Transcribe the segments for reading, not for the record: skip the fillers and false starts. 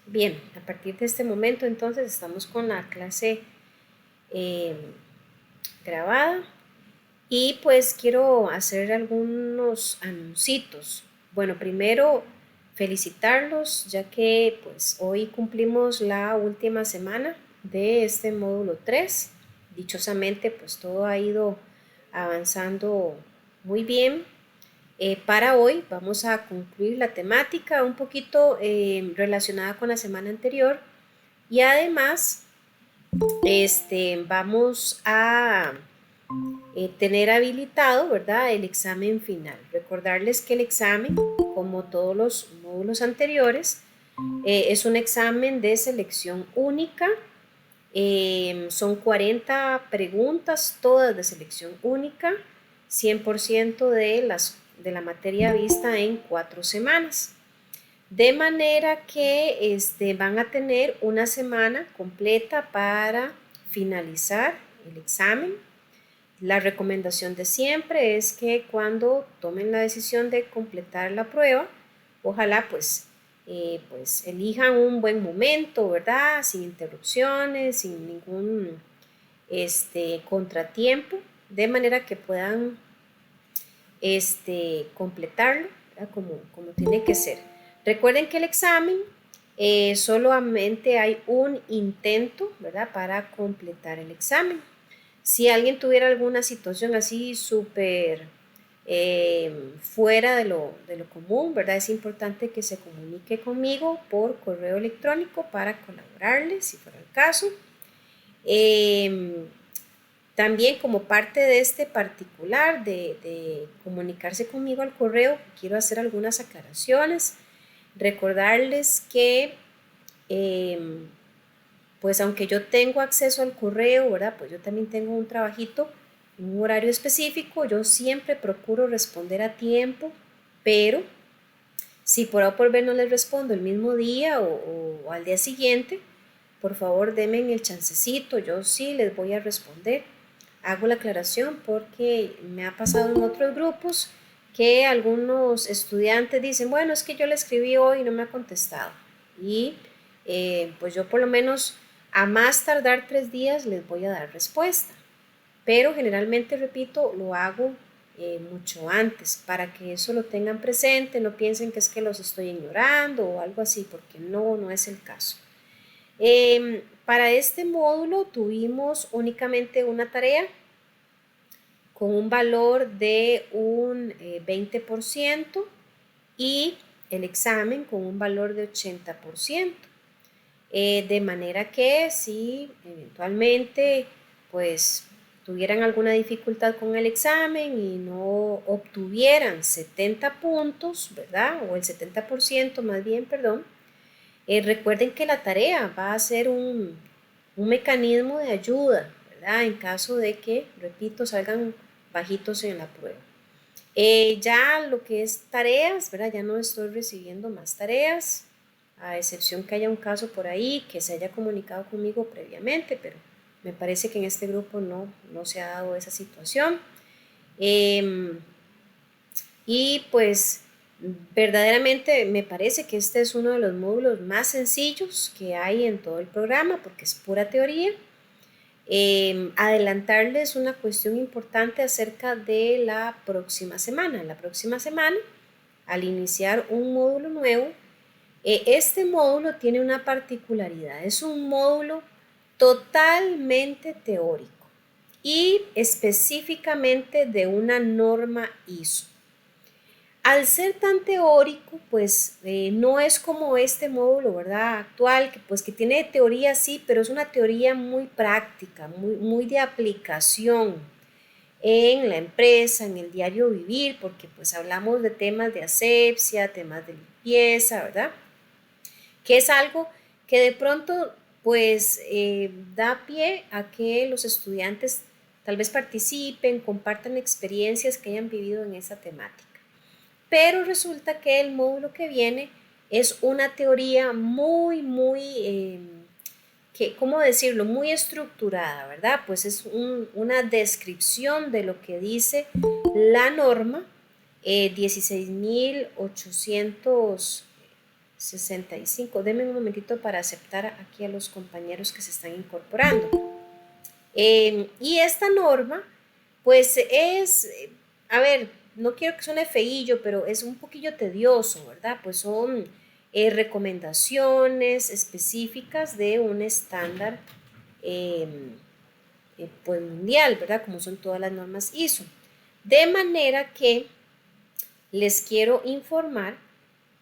Bien, a partir de este momento entonces estamos con la clase eh, grabada y pues quiero hacer algunos anuncios. Bueno, primero felicitarlos ya que pues hoy cumplimos la última semana de este módulo 3. Dichosamente pues todo ha ido avanzando muy bien. Para hoy vamos a concluir la temática un poquito relacionada con la semana anterior y además vamos a tener habilitado, ¿verdad?, el examen final. Recordarles que el examen, como todos los módulos anteriores, es un examen de selección única. Son 40 preguntas, todas de selección única, 100% de la materia vista en 4 semanas. De manera que van a tener una semana completa para finalizar el examen. La recomendación de siempre es que cuando tomen la decisión de completar la prueba, ojalá pues elijan un buen momento, ¿verdad? Sin interrupciones, sin ningún contratiempo, de manera que puedan completarlo, ¿verdad? Como tiene que ser. Recuerden que el examen solamente hay un intento, ¿verdad?, para completar el examen. Si alguien tuviera alguna situación así súper fuera de lo común, ¿verdad?, es importante que se comunique conmigo por correo electrónico para colaborarles, si fuera el caso. También como parte de este particular de comunicarse conmigo al correo, quiero hacer algunas aclaraciones. Recordarles que pues aunque yo tengo acceso al correo, ¿verdad?, pues yo también tengo un trabajito en un horario específico. Yo siempre procuro responder a tiempo, pero si por A o por B no les respondo el mismo día o al día siguiente, por favor denme el chancecito, yo sí les voy a responder. Hago la aclaración porque me ha pasado en otros grupos que algunos estudiantes dicen, bueno, es que yo le escribí hoy y no me ha contestado. Y pues yo por lo menos a más tardar 3 días les voy a dar respuesta. Pero generalmente, repito, lo hago mucho antes para que eso lo tengan presente, no piensen que es que los estoy ignorando o algo así, porque no es el caso. Para este módulo tuvimos únicamente una tarea con un valor de un 20% y el examen con un valor de 80%. De manera que si eventualmente pues tuvieran alguna dificultad con el examen y no obtuvieran 70 puntos, ¿verdad? O el 70% más bien, perdón, recuerden que la tarea va a ser un mecanismo de ayuda, ¿verdad? En caso de que, repito, salgan bajitos en la prueba. Ya lo que es tareas, ¿verdad? Ya no estoy recibiendo más tareas, a excepción que haya un caso por ahí que se haya comunicado conmigo previamente, pero me parece que en este grupo no se ha dado esa situación. Y pues verdaderamente me parece que este es uno de los módulos más sencillos que hay en todo el programa porque es pura teoría. Adelantarles una cuestión importante acerca de la próxima semana. La próxima semana, al iniciar un módulo nuevo, este módulo tiene una particularidad. Es un módulo totalmente teórico y específicamente de una norma ISO. Al ser tan teórico, pues no es como este módulo, ¿verdad?, actual, que pues que tiene teoría sí, pero es una teoría muy práctica, muy de aplicación en la empresa, en el diario vivir, porque pues hablamos de temas de asepsia, temas de limpieza, ¿verdad?, que es algo que de pronto pues da pie a que los estudiantes tal vez participen, compartan experiencias que hayan vivido en esa temática. Pero resulta que el módulo que viene es una teoría ¿cómo decirlo?, muy estructurada, ¿verdad? Pues es una descripción de lo que dice la norma 16.800 65. Denme un momentito para aceptar aquí a los compañeros que se están incorporando. Y esta norma, pues es, a ver, no quiero que suene feillo, pero es un poquillo tedioso, ¿verdad? Pues son recomendaciones específicas de un estándar eh, pues mundial, ¿verdad? Como son todas las normas ISO. De manera que les quiero informar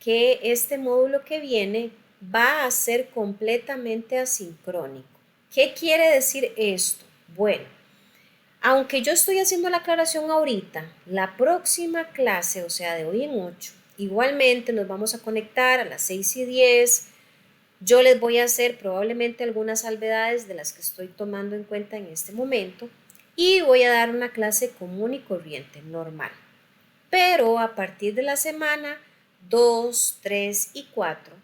que este módulo que viene va a ser completamente asincrónico. ¿Qué quiere decir esto? Bueno, aunque yo estoy haciendo la aclaración ahorita, la próxima clase, o sea, de hoy en 8, igualmente nos vamos a conectar a las 6:10. Yo les voy a hacer probablemente algunas salvedades de las que estoy tomando en cuenta en este momento y voy a dar una clase común y corriente, normal. Pero a partir de la semana 2, 3 y 4,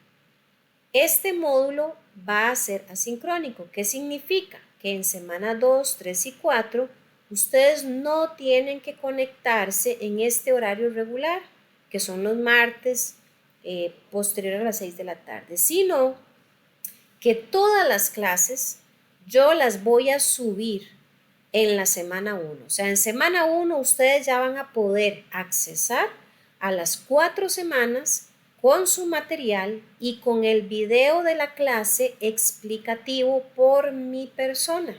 este módulo va a ser asincrónico. ¿Qué significa? Que en semana 2, 3 y 4 ustedes no tienen que conectarse en este horario regular, que son los martes posterior a las 6 de la tarde, sino que todas las clases yo las voy a subir en la semana 1. O sea, en semana 1 ustedes ya van a poder accesar a las 4 semanas con su material y con el video de la clase explicativo por mi persona.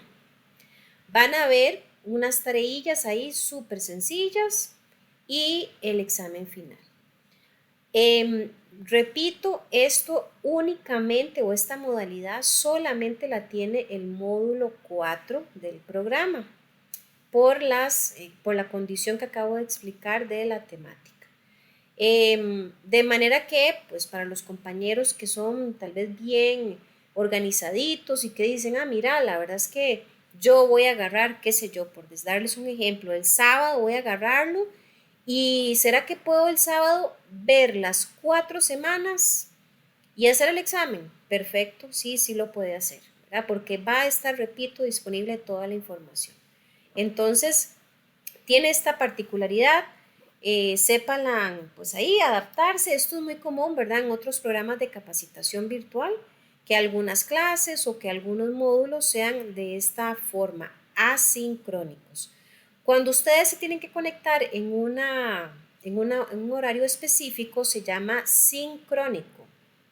Van a ver unas tareillas ahí súper sencillas y el examen final. Repito, esto únicamente o esta modalidad solamente la tiene el módulo 4 del programa por la condición que acabo de explicar de la temática. De manera que, pues para los compañeros que son tal vez bien organizaditos y que dicen, mira, la verdad es que yo voy a agarrar, qué sé yo, por darles un ejemplo, el sábado voy a agarrarlo y ¿será que puedo el sábado ver las 4 semanas y hacer el examen? Perfecto, sí, sí lo puede hacer, ¿verdad? Porque va a estar, repito, disponible toda la información. Entonces, tiene esta particularidad, sépanla, pues ahí adaptarse. Esto es muy común, ¿verdad? En otros programas de capacitación virtual, que algunas clases o que algunos módulos sean de esta forma, asincrónicos. Cuando ustedes se tienen que conectar en un horario específico, se llama sincrónico,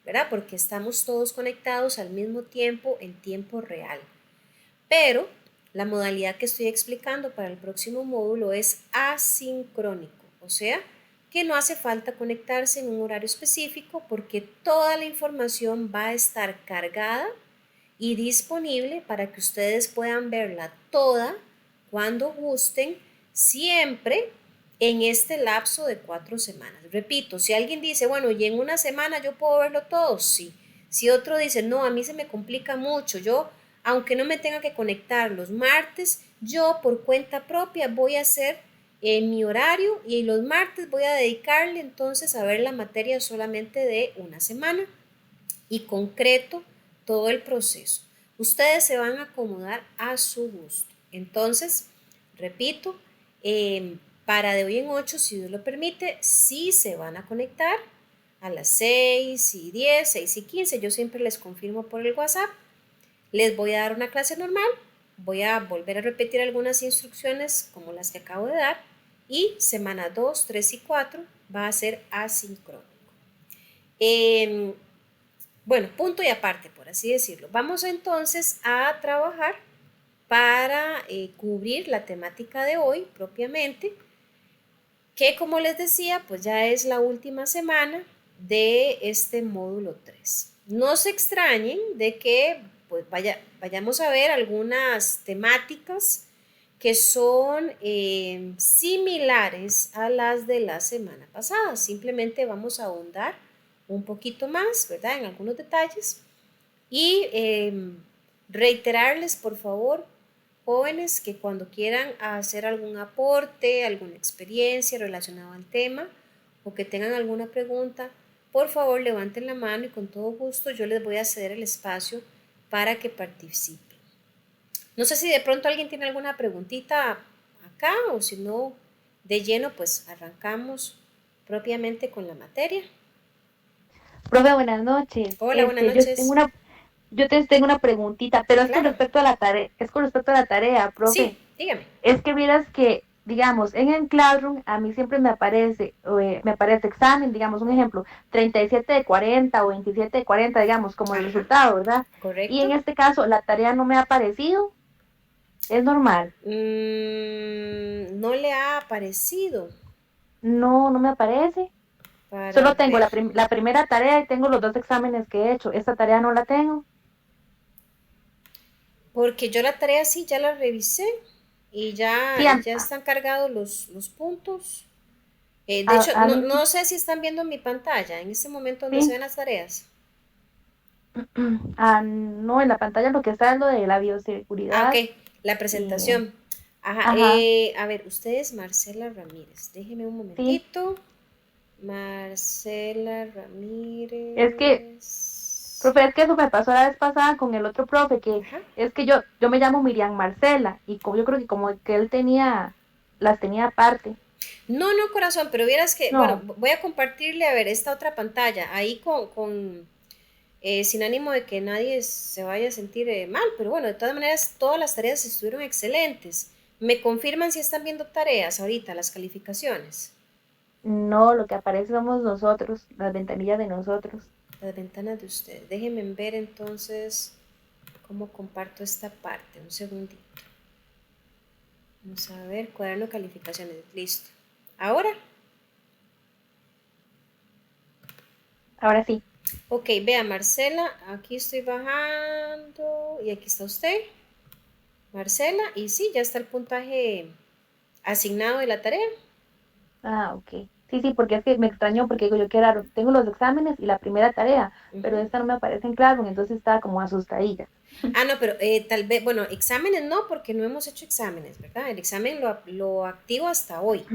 ¿verdad? Porque estamos todos conectados al mismo tiempo, en tiempo real. Pero la modalidad que estoy explicando para el próximo módulo es asincrónico, o sea, que no hace falta conectarse en un horario específico porque toda la información va a estar cargada y disponible para que ustedes puedan verla toda cuando gusten, siempre en este lapso de 4 semanas. Repito, si alguien dice, bueno, y en una semana yo puedo verlo todo, sí. Si otro dice, no, a mí se me complica mucho, yo, aunque no me tenga que conectar los martes, yo por cuenta propia voy a hacer en mi horario y los martes voy a dedicarle entonces a ver la materia solamente de una semana y concreto todo el proceso. Ustedes se van a acomodar a su gusto. Entonces, repito, para de hoy en 8, si Dios lo permite, sí se van a conectar a las 6:10, 6:15. Yo siempre les confirmo por el WhatsApp. Les voy a dar una clase normal. Voy a volver a repetir algunas instrucciones como las que acabo de dar. Y semana 2, 3 y 4 va a ser asincrónico. Bueno, punto y aparte, por así decirlo. Vamos entonces a trabajar para cubrir la temática de hoy propiamente, que como les decía, pues ya es la última semana de este módulo 3. No se extrañen de que pues vayamos a ver algunas temáticas que son similares a las de la semana pasada. Simplemente vamos a ahondar un poquito más, ¿verdad? En algunos detalles y reiterarles, por favor, jóvenes, que cuando quieran hacer algún aporte, alguna experiencia relacionada al tema o que tengan alguna pregunta, por favor levanten la mano y con todo gusto yo les voy a ceder el espacio para que participen. No sé si de pronto alguien tiene alguna preguntita acá o si no, de lleno, pues arrancamos propiamente con la materia. Profe, buenas noches. Hola, buenas noches. Tengo una preguntita, pero es con Claro, respecto a la tarea, profe. sí, dígame. Es que miras que, digamos, en el Classroom a mí siempre me aparece examen, digamos, un ejemplo, 37 de 40 o 27 de 40, digamos, como el Ajá, resultado, ¿verdad? Y en correcto. este caso la tarea no me ha aparecido, es normal. No le ha aparecido No, no me aparece. para Solo tengo ver. la primera tarea y tengo los dos exámenes que he hecho. Esta tarea no la tengo. Porque yo la tarea sí ya la revisé y Sí, ya están cargados los puntos. De hecho, a mí no sé si están viendo mi pantalla en este momento donde se sí. ven las tareas. No, en la pantalla lo que está es lo de la Ah, bioseguridad ok, la y, presentación. Ajá, ajá, a ver, usted es Marcela Ramírez. Déjeme un sí. momentito. Marcela Es que, Ramírez. profe, es que eso me pasó la vez pasada con el otro profe, que Ajá. es que yo me llamo Miriam Marcela y como yo creo que como que él las tenía aparte. No, no, corazón, pero vieras que, bueno, No, voy a compartirle, a ver, esta otra pantalla, ahí sin ánimo de que nadie se vaya a sentir mal, pero bueno, de todas maneras, todas las tareas estuvieron excelentes. ¿Me confirman si están viendo tareas ahorita, las calificaciones? no, lo que aparece somos nosotros, las ventanillas de nosotros. Las ventanas de ustedes. Déjenme ver entonces cómo comparto esta parte. Un segundito. Vamos a ver, cuaderno calificaciones. Listo. Ahora, Ahora sí. ok, vea Marcela, aquí estoy bajando y aquí está usted, Marcela, y sí, ya está el puntaje asignado de la tarea. Ah, ok. Sí, sí, porque es que me extrañó porque digo yo qué raro. Tengo los exámenes y la primera tarea, pero Ujú. esta no me aparece en Classroom, entonces estaba como asustadilla. Ah, no, pero tal vez, bueno, exámenes no, porque no hemos hecho exámenes, ¿verdad? El examen lo activo hasta hoy.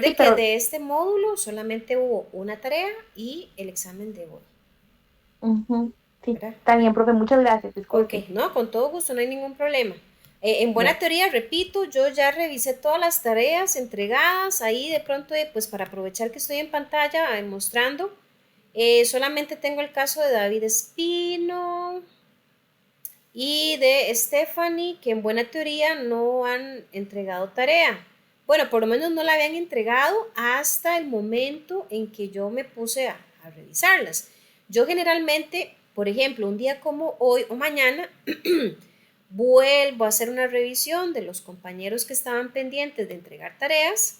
Sí, Recuerde que pero de este módulo solamente hubo una tarea y el examen de hoy, ujú, sí, ¿verdad? está bien, profe, muchas gracias, Ok, disculpe. no, con todo gusto, no hay ningún problema. En buena Bueno, teoría, repito, yo ya revisé todas las tareas entregadas, ahí de pronto, pues para aprovechar que estoy en pantalla mostrando, solamente tengo el caso de David Espino y de Stephanie, que en buena teoría no han entregado tarea. Bueno, por lo menos no la habían entregado hasta el momento en que yo me puse a revisarlas. Yo generalmente, por ejemplo, un día como hoy o mañana, vuelvo a hacer una revisión de los compañeros que estaban pendientes de entregar tareas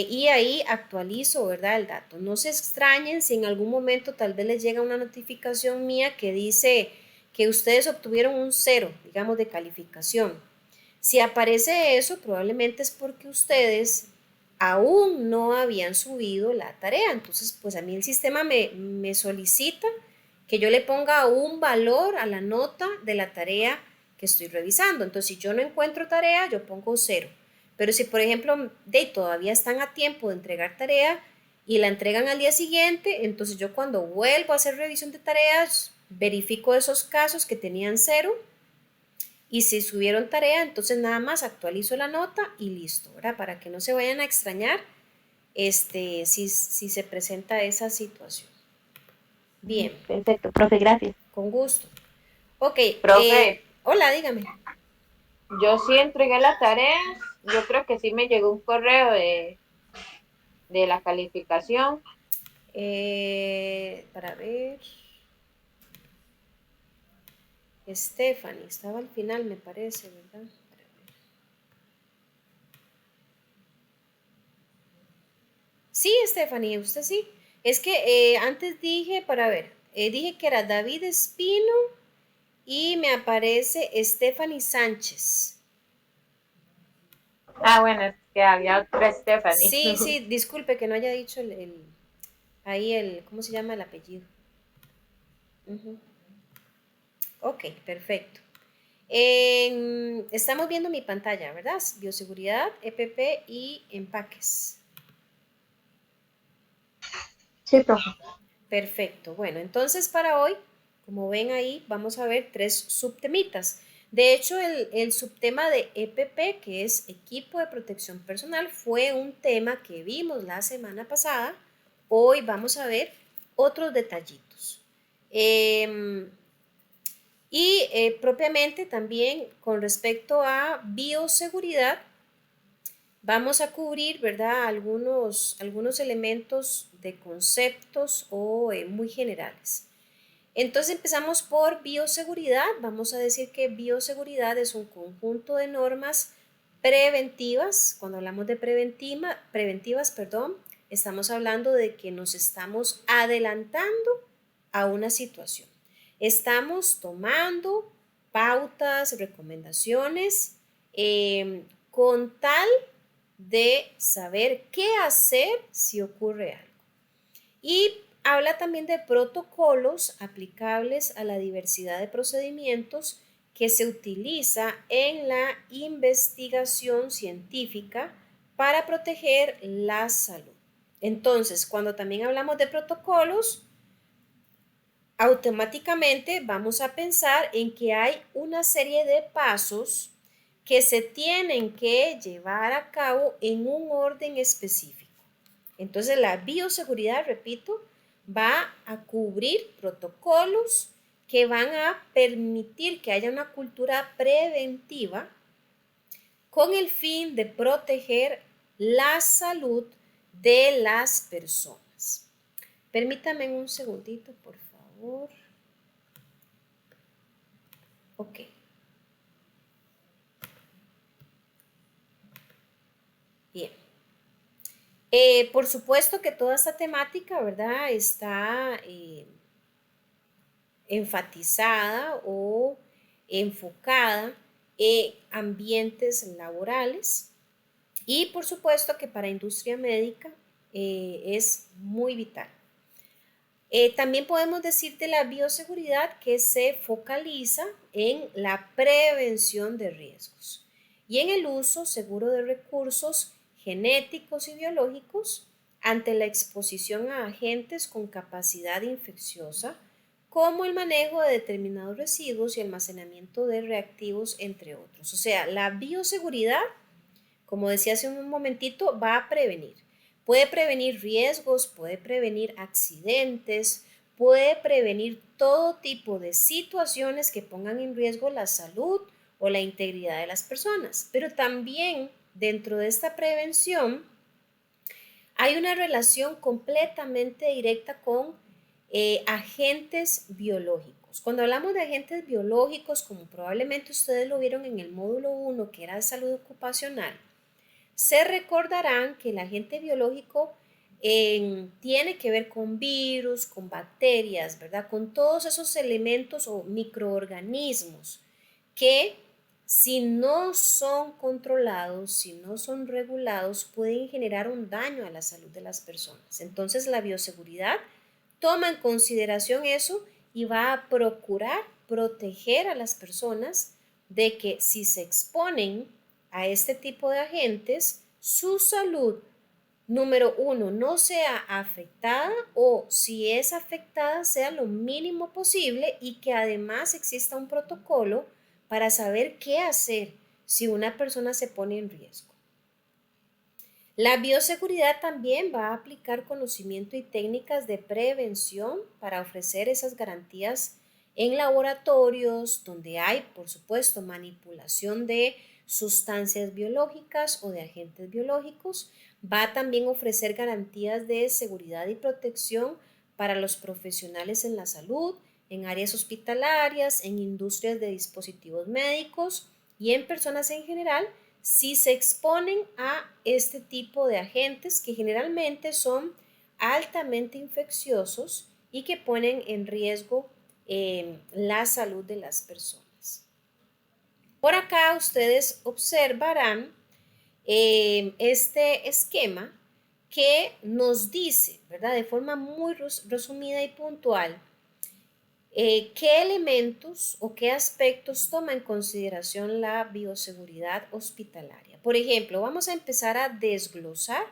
y ahí actualizo, ¿verdad? El dato. No se extrañen si en algún momento tal vez les llega una notificación mía que dice que ustedes obtuvieron un cero, digamos, de calificación. Si aparece eso, probablemente es porque ustedes aún no habían subido la tarea. Entonces, pues a mí el sistema me solicita que yo le ponga un valor a la nota de la tarea que estoy revisando. Entonces, si yo no encuentro tarea, yo pongo cero. Pero si, por ejemplo, todavía están a tiempo de entregar tarea y la entregan al día siguiente, entonces yo cuando vuelvo a hacer revisión de tareas, verifico esos casos que tenían cero y si subieron tarea, entonces nada más actualizo la nota y listo, ¿verdad? Para que no se vayan a extrañar si se presenta esa situación. Bien, perfecto, profe, gracias. con gusto. Ok, Profe, hola, dígame. yo sí entregué la tarea. Yo creo que sí me llegó un correo de la calificación. Para ver, Stephanie, estaba al final, me parece, ¿verdad? Sí, Stephanie, usted sí. Es que antes dije, para ver, dije que era David Espino y me aparece Stephanie Sánchez. Ah, bueno, es que había otra Stephanie. Sí, sí, disculpe que no haya dicho ahí ¿cómo se llama el apellido? Ujú. Ok, perfecto. Estamos viendo mi pantalla, ¿verdad? Bioseguridad, EPP y empaques. Sí, profe. Perfecto. Bueno, entonces para hoy, como ven ahí, vamos a ver tres subtemitas. De hecho, el subtema de EPP, que es equipo de protección personal, fue un tema que vimos la semana pasada. Hoy vamos a ver otros detallitos. Propiamente también con respecto a bioseguridad, vamos a cubrir, ¿verdad?, algunos elementos de conceptos o muy generales. Entonces empezamos por bioseguridad. Vamos a decir que bioseguridad es un conjunto de normas preventivas. Cuando hablamos de preventivas, estamos hablando de que nos estamos adelantando a una situación. Estamos tomando pautas, recomendaciones con tal de saber qué hacer si ocurre algo. Y habla también de protocolos aplicables a la diversidad de procedimientos que se utiliza en la investigación científica para proteger la salud. Entonces, cuando también hablamos de protocolos, automáticamente vamos a pensar en que hay una serie de pasos que se tienen que llevar a cabo en un orden específico. Entonces, la bioseguridad, repito, va a cubrir protocolos que van a permitir que haya una cultura preventiva con el fin de proteger la salud de las personas. Permítame un segundito, por favor. Ok. Bien. Por supuesto que toda esta temática, ¿verdad?, está enfatizada o enfocada en ambientes laborales y por supuesto que para industria médica es muy vital. También podemos decir de la bioseguridad que se focaliza en la prevención de riesgos y en el uso seguro de recursos genéticos y biológicos ante la exposición a agentes con capacidad infecciosa, como el manejo de determinados residuos y almacenamiento de reactivos, entre otros. O sea, la bioseguridad, como decía hace un momentito, va a prevenir. Puede prevenir riesgos, puede prevenir accidentes, puede prevenir todo tipo de situaciones que pongan en riesgo la salud o la integridad de las personas. Pero también dentro de esta prevención hay una relación completamente directa con agentes biológicos. Cuando hablamos de agentes biológicos, como probablemente ustedes lo vieron en el módulo 1, que era de salud ocupacional, se recordarán que el agente biológico tiene que ver con virus, con bacterias, ¿verdad? Con todos esos elementos o microorganismos que si no son controlados, si no son regulados, pueden generar un daño a la salud de las personas. Entonces, la bioseguridad toma en consideración eso y va a procurar proteger a las personas de que si se exponen a este tipo de agentes, su salud, número uno, no sea afectada o si es afectada sea lo mínimo posible y que además exista un protocolo para saber qué hacer si una persona se pone en riesgo. La bioseguridad también va a aplicar conocimiento y técnicas de prevención para ofrecer esas garantías en laboratorios donde hay, por supuesto, manipulación de sustancias biológicas o de agentes biológicos. Va a también ofrecer garantías de seguridad y protección para los profesionales en la salud, en áreas hospitalarias, en industrias de dispositivos médicos y en personas en general si se exponen a este tipo de agentes que generalmente son altamente infecciosos y que ponen en riesgo la salud de las personas. Por acá ustedes observarán este esquema que nos dice, ¿verdad?, de forma muy resumida y puntual, ¿qué elementos o qué aspectos toma en consideración la bioseguridad hospitalaria? Por ejemplo, vamos a empezar a desglosar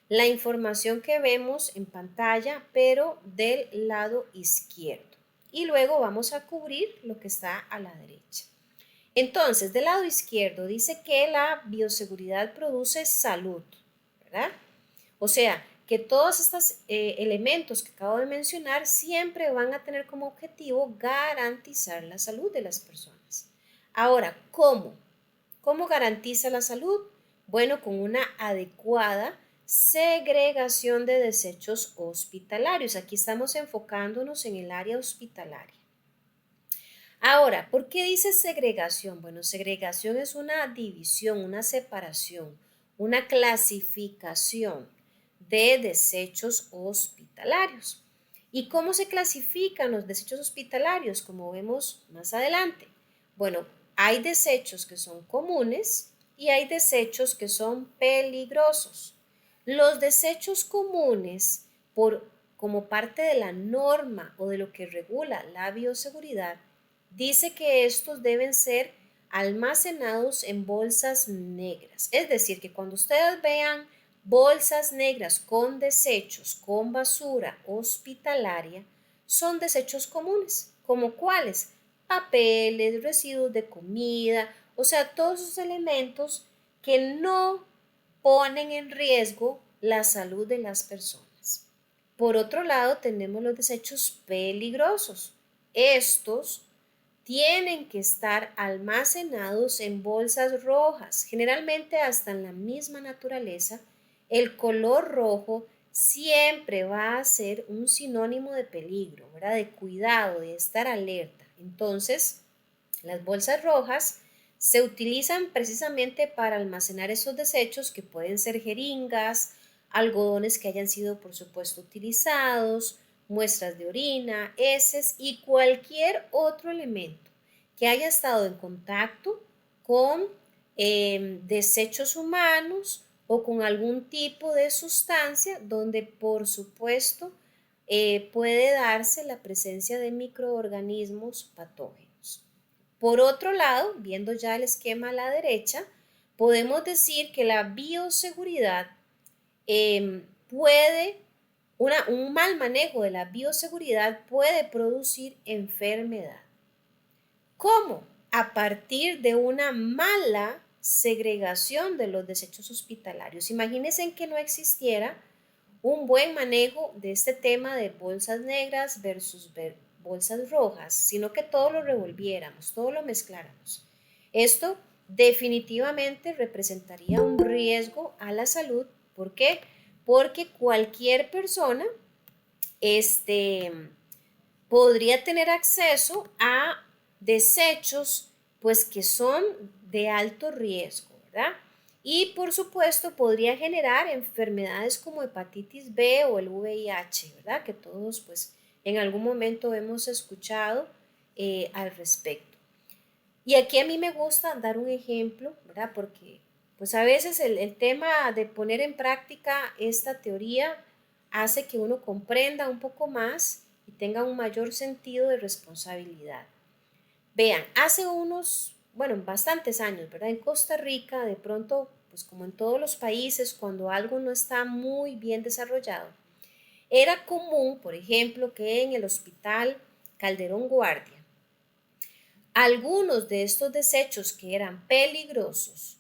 la información que vemos en pantalla, pero del lado izquierdo. Y luego vamos a cubrir lo que está a la derecha. Entonces, del lado izquierdo dice que la bioseguridad produce salud, ¿verdad? O sea, que todos estos elementos que acabo de mencionar siempre van a tener como objetivo garantizar la salud de las personas. Ahora, ¿cómo? ¿Cómo garantiza la salud? Bueno, con una adecuada segregación de desechos hospitalarios. Aquí estamos enfocándonos en el área hospitalaria. Ahora, ¿por qué dice segregación? Bueno, segregación es una división, una separación, una clasificación de desechos hospitalarios. ¿Y cómo se clasifican los desechos hospitalarios? Como vemos más adelante. Bueno, hay desechos que son comunes y hay desechos que son peligrosos. Los desechos comunes, como parte de la norma o de lo que regula la bioseguridad, dice que estos deben ser almacenados en bolsas negras. Es decir, que cuando ustedes vean bolsas negras con desechos, con basura hospitalaria, son desechos comunes. ¿Como cuáles? Papeles, residuos de comida, o sea, todos esos elementos que no ponen en riesgo la salud de las personas. Por otro lado, tenemos los desechos peligrosos. Estos tienen que estar almacenados en bolsas rojas, generalmente hasta en la misma naturaleza. El color rojo siempre va a ser un sinónimo de peligro, ¿verdad? De cuidado, de estar alerta. Entonces, las bolsas rojas se utilizan precisamente para almacenar esos desechos que pueden ser jeringas, algodones que hayan sido, por supuesto, utilizados, muestras de orina, heces y cualquier otro elemento que haya estado en contacto con desechos humanos o con algún tipo de sustancia donde, por supuesto, puede darse la presencia de microorganismos patógenos. Por otro lado, viendo ya el esquema a la derecha, podemos decir que la bioseguridad un mal manejo de la bioseguridad puede producir enfermedad. ¿Cómo? A partir de una mala segregación de los desechos hospitalarios. Imagínense que no existiera un buen manejo de este tema de bolsas negras versus bolsas rojas, sino que todo lo revolviéramos, todo lo mezcláramos. Esto definitivamente representaría un riesgo a la salud. ¿Por qué? Porque cualquier persona podría tener acceso a desechos pues que son de alto riesgo, ¿verdad? Y por supuesto podría generar enfermedades como hepatitis B o el VIH, ¿verdad? Que todos pues en algún momento hemos escuchado al respecto. Y aquí a mí me gusta dar un ejemplo, ¿verdad? Porque pues a veces el tema de poner en práctica esta teoría hace que uno comprenda un poco más y tenga un mayor sentido de responsabilidad. Vean, hace bastantes años, ¿verdad? En Costa Rica, de pronto, pues como en todos los países, cuando algo no está muy bien desarrollado, era común, por ejemplo, que en el hospital Calderón Guardia, algunos de estos desechos que eran peligrosos,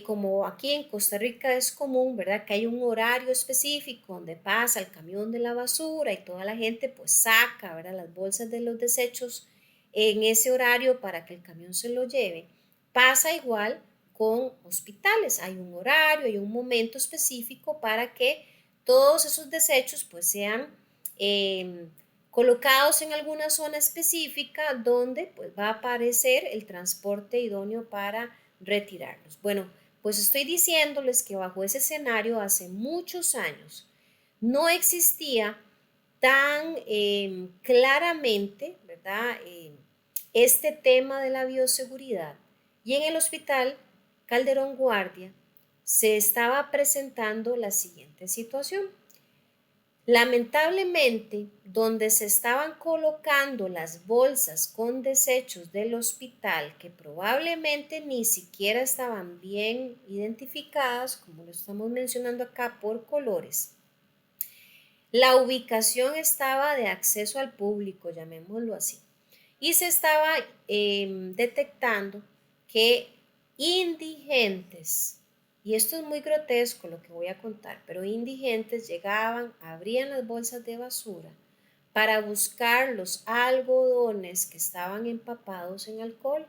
como aquí en Costa Rica es común, ¿verdad? Que hay un horario específico donde pasa el camión de la basura y toda la gente pues saca, ¿verdad? Las bolsas de los desechos en ese horario para que el camión se lo lleve. Pasa igual con hospitales, hay un horario, hay un momento específico para que todos esos desechos pues sean colocados en alguna zona específica donde pues va a aparecer el transporte idóneo para retirarlos. Bueno, pues estoy diciéndoles que bajo ese escenario hace muchos años no existía tan claramente, ¿verdad? Este tema de la bioseguridad. Y en el hospital Calderón Guardia se estaba presentando la siguiente situación. Lamentablemente, donde se estaban colocando las bolsas con desechos del hospital, que probablemente ni siquiera estaban bien identificadas, como lo estamos mencionando acá, por colores, la ubicación estaba de acceso al público, llamémoslo así, y se estaba detectando que indigentes y esto es muy grotesco lo que voy a contar, pero indigentes llegaban, abrían las bolsas de basura para buscar los algodones que estaban empapados en alcohol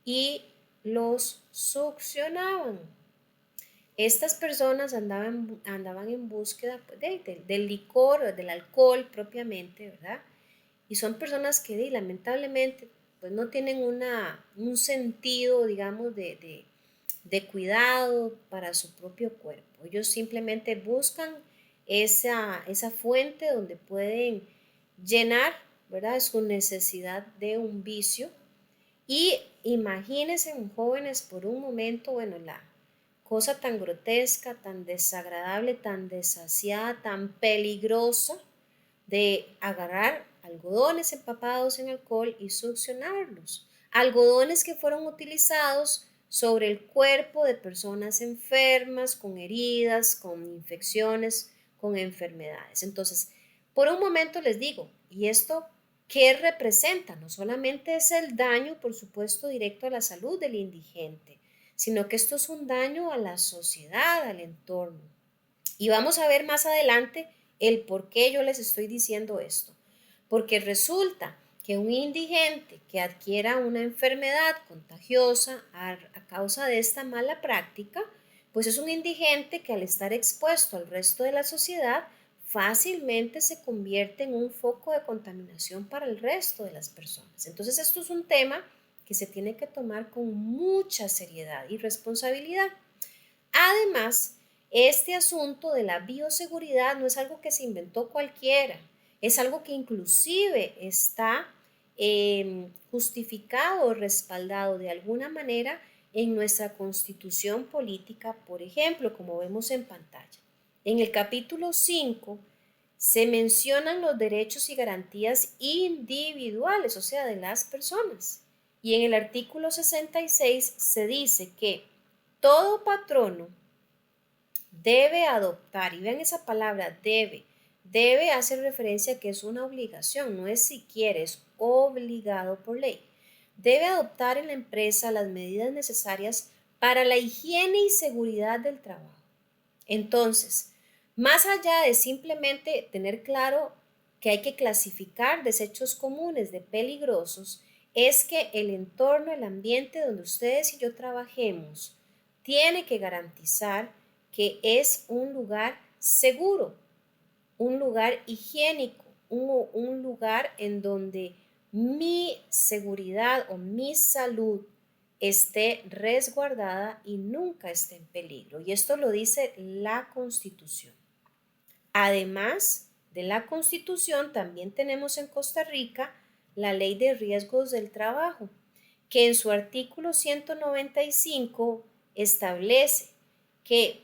y los succionaban. Estas personas andaban en búsqueda pues, del licor, del alcohol propiamente, ¿verdad? Y son personas que lamentablemente pues no tienen un sentido, digamos, de cuidado para su propio cuerpo. Ellos simplemente buscan esa fuente donde pueden llenar, ¿verdad?, su necesidad de un vicio. Y imagínense, jóvenes, por un momento, bueno, la cosa tan grotesca, tan desagradable, tan desasiada, tan peligrosa de agarrar algodones empapados en alcohol y succionarlos. Algodones que fueron utilizados sobre el cuerpo de personas enfermas, con heridas, con infecciones, con enfermedades. Entonces, por un momento les digo, ¿y esto qué representa? No solamente es el daño, por supuesto, directo a la salud del indigente, sino que esto es un daño a la sociedad, al entorno. Y vamos a ver más adelante el por qué yo les estoy diciendo esto. Porque resulta que un indigente que adquiera una enfermedad contagiosa a causa de esta mala práctica, pues es un indigente que al estar expuesto al resto de la sociedad fácilmente se convierte en un foco de contaminación para el resto de las personas. Entonces esto es un tema que se tiene que tomar con mucha seriedad y responsabilidad. Además, este asunto de la bioseguridad no es algo que se inventó cualquiera, es algo que inclusive está justificado o respaldado de alguna manera en nuestra constitución política, por ejemplo, como vemos en pantalla. En el capítulo 5 se mencionan los derechos y garantías individuales, o sea, de las personas. Y en el artículo 66 se dice que todo patrono debe adoptar, y vean esa palabra debe hacer referencia a que es una obligación, no es si quiere, es obligado por ley. Debe adoptar en la empresa las medidas necesarias para la higiene y seguridad del trabajo. Entonces, más allá de simplemente tener claro que hay que clasificar desechos comunes de peligrosos, es que el entorno, el ambiente donde ustedes y yo trabajemos, tiene que garantizar que es un lugar seguro, un lugar higiénico, un lugar en donde mi seguridad o mi salud esté resguardada y nunca esté en peligro. Y esto lo dice la Constitución. Además de la Constitución, también tenemos en Costa Rica la Ley de Riesgos del Trabajo, que en su artículo 195 establece que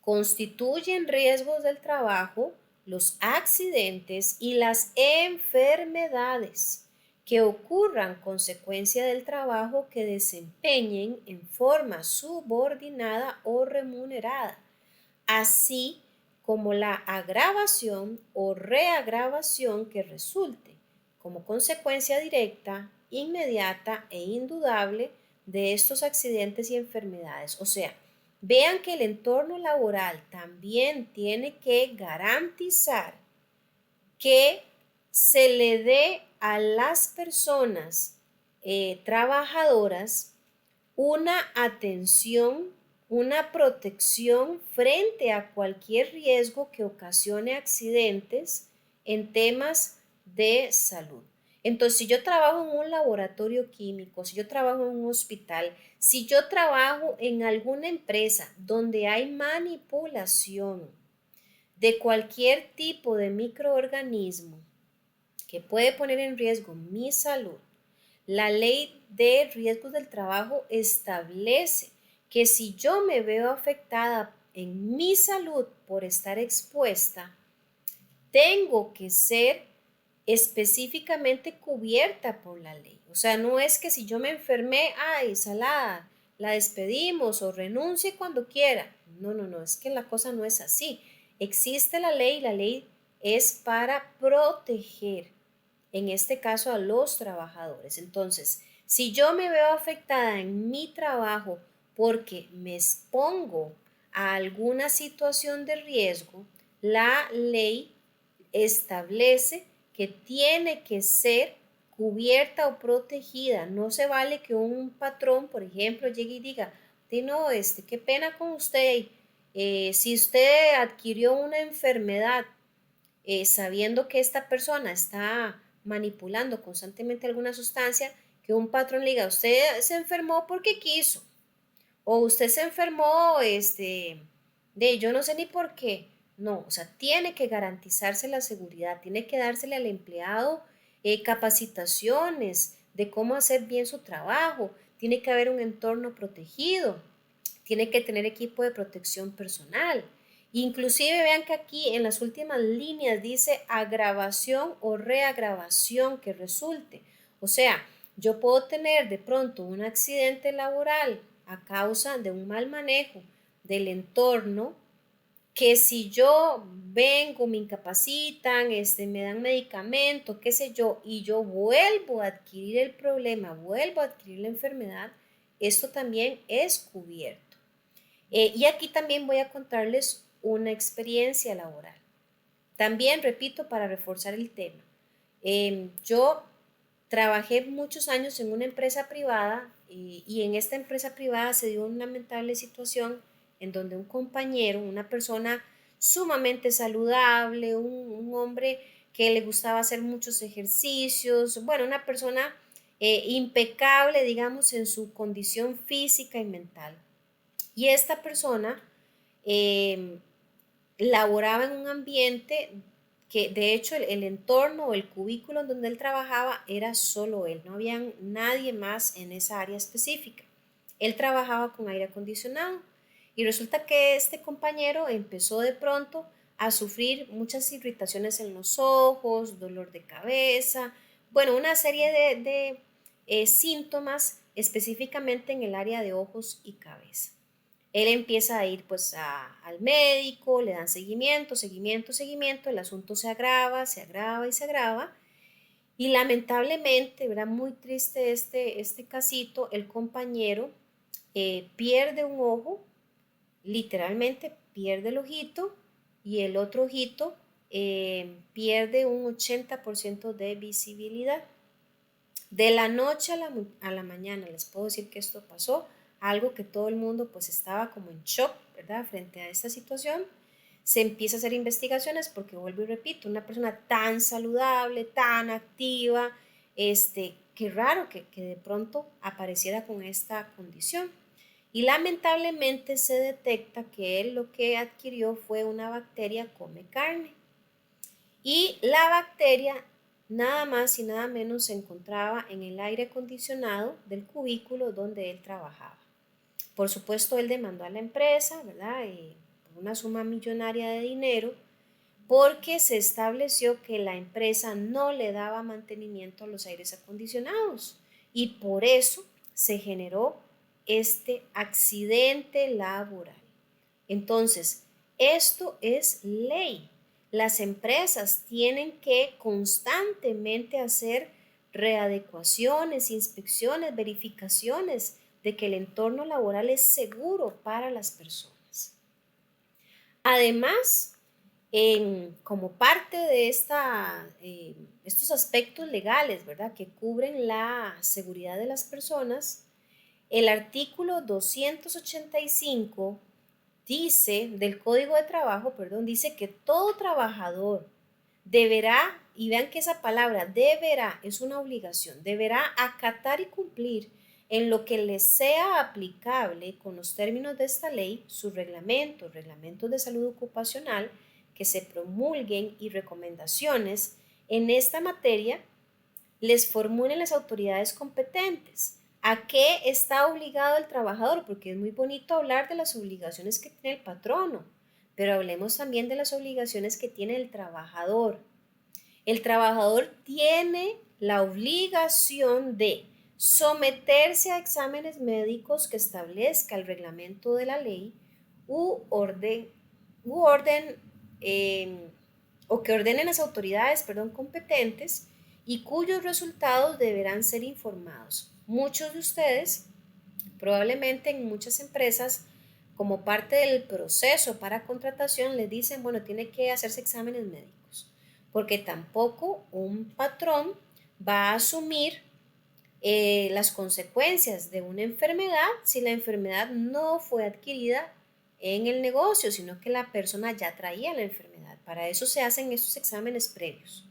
constituyen riesgos del trabajo los accidentes y las enfermedades que ocurran consecuencia del trabajo que desempeñen en forma subordinada o remunerada, así como la agravación o reagravación que resulte como consecuencia directa, inmediata e indudable de estos accidentes y enfermedades. O sea, vean que el entorno laboral también tiene que garantizar que se le dé a las personas trabajadoras una atención, una protección frente a cualquier riesgo que ocasione accidentes en temas de salud. Entonces, si yo trabajo en un laboratorio químico, si yo trabajo en un hospital, si yo trabajo en alguna empresa donde hay manipulación de cualquier tipo de microorganismo que puede poner en riesgo mi salud, la ley de riesgos del trabajo establece que si yo me veo afectada en mi salud por estar expuesta, tengo que ser específicamente cubierta por la ley. O sea, no es que si yo me enfermé, ay, salada, la despedimos o renuncie cuando quiera. No, es que la cosa no es así. Existe la ley es para proteger, en este caso, a los trabajadores. Entonces, si yo me veo afectada en mi trabajo porque me expongo a alguna situación de riesgo, la ley establece que tiene que ser cubierta o protegida. No se vale que un patrón, por ejemplo, llegue y diga, no, qué pena con usted, si usted adquirió una enfermedad sabiendo que esta persona está manipulando constantemente alguna sustancia, que un patrón le diga, usted se enfermó porque quiso, o usted se enfermó, de yo no sé ni por qué. No, o sea, tiene que garantizarse la seguridad, tiene que dársele al empleado capacitaciones de cómo hacer bien su trabajo, tiene que haber un entorno protegido, tiene que tener equipo de protección personal. Inclusive vean que aquí en las últimas líneas dice agravación o reagravación que resulte. O sea, yo puedo tener de pronto un accidente laboral a causa de un mal manejo del entorno, que si yo vengo, me incapacitan, me dan medicamento, qué sé yo, y yo vuelvo a adquirir el problema, vuelvo a adquirir la enfermedad, esto también es cubierto. Y aquí también voy a contarles una experiencia laboral. También, repito, para reforzar el tema. Yo trabajé muchos años en una empresa privada y en esta empresa privada se dio una lamentable situación en donde un compañero, una persona sumamente saludable, un hombre que le gustaba hacer muchos ejercicios, bueno, una persona impecable, digamos, en su condición física y mental. Y esta persona eh, laboraba en un ambiente que de hecho el entorno o el cubículo en donde él trabajaba era solo él, no había nadie más en esa área específica. Él trabajaba con aire acondicionado y resulta que este compañero empezó de pronto a sufrir muchas irritaciones en los ojos, dolor de cabeza, bueno, una serie de síntomas específicamente en el área de ojos y cabeza. Él empieza a ir pues al médico, le dan seguimiento, el asunto se agrava y se agrava. Y lamentablemente, era muy triste este casito, el compañero pierde un ojo, literalmente pierde el ojito y el otro ojito pierde un 80% de visibilidad. De la noche a la mañana, les puedo decir que esto pasó, algo que todo el mundo pues estaba como en shock, ¿verdad? Frente a esta situación, se empieza a hacer investigaciones porque vuelvo y repito, una persona tan saludable, tan activa, qué raro que de pronto apareciera con esta condición. Y lamentablemente se detecta que él lo que adquirió fue una bacteria come carne. Y la bacteria nada más y nada menos se encontraba en el aire acondicionado del cubículo donde él trabajaba. Por supuesto, él demandó a la empresa, ¿verdad? Por una suma millonaria de dinero, porque se estableció que la empresa no le daba mantenimiento a los aires acondicionados y por eso se generó este accidente laboral. Entonces, esto es ley. Las empresas tienen que constantemente hacer readecuaciones, inspecciones, verificaciones de que el entorno laboral es seguro para las personas. Además, como parte de estos aspectos legales, ¿verdad?, que cubren la seguridad de las personas, el artículo 285 del Código de Trabajo, dice que todo trabajador deberá, y vean que esa palabra deberá es una obligación, deberá acatar y cumplir en lo que le sea aplicable con los términos de esta ley, sus reglamentos de salud ocupacional que se promulguen y recomendaciones en esta materia les formulen las autoridades competentes. ¿A qué está obligado el trabajador? Porque es muy bonito hablar de las obligaciones que tiene el patrono, pero hablemos también de las obligaciones que tiene el trabajador. El trabajador tiene la obligación de someterse a exámenes médicos que establezca el reglamento de la ley o que ordenen las autoridades, competentes y cuyos resultados deberán ser informados. Muchos de ustedes Probablemente en muchas empresas, como parte del proceso para contratación, les dicen, bueno, tiene que hacerse exámenes médicos, porque tampoco un patrón va a asumir las consecuencias de una enfermedad si la enfermedad no fue adquirida en el negocio, sino que la persona ya traía la enfermedad. Para eso se hacen esos exámenes previos.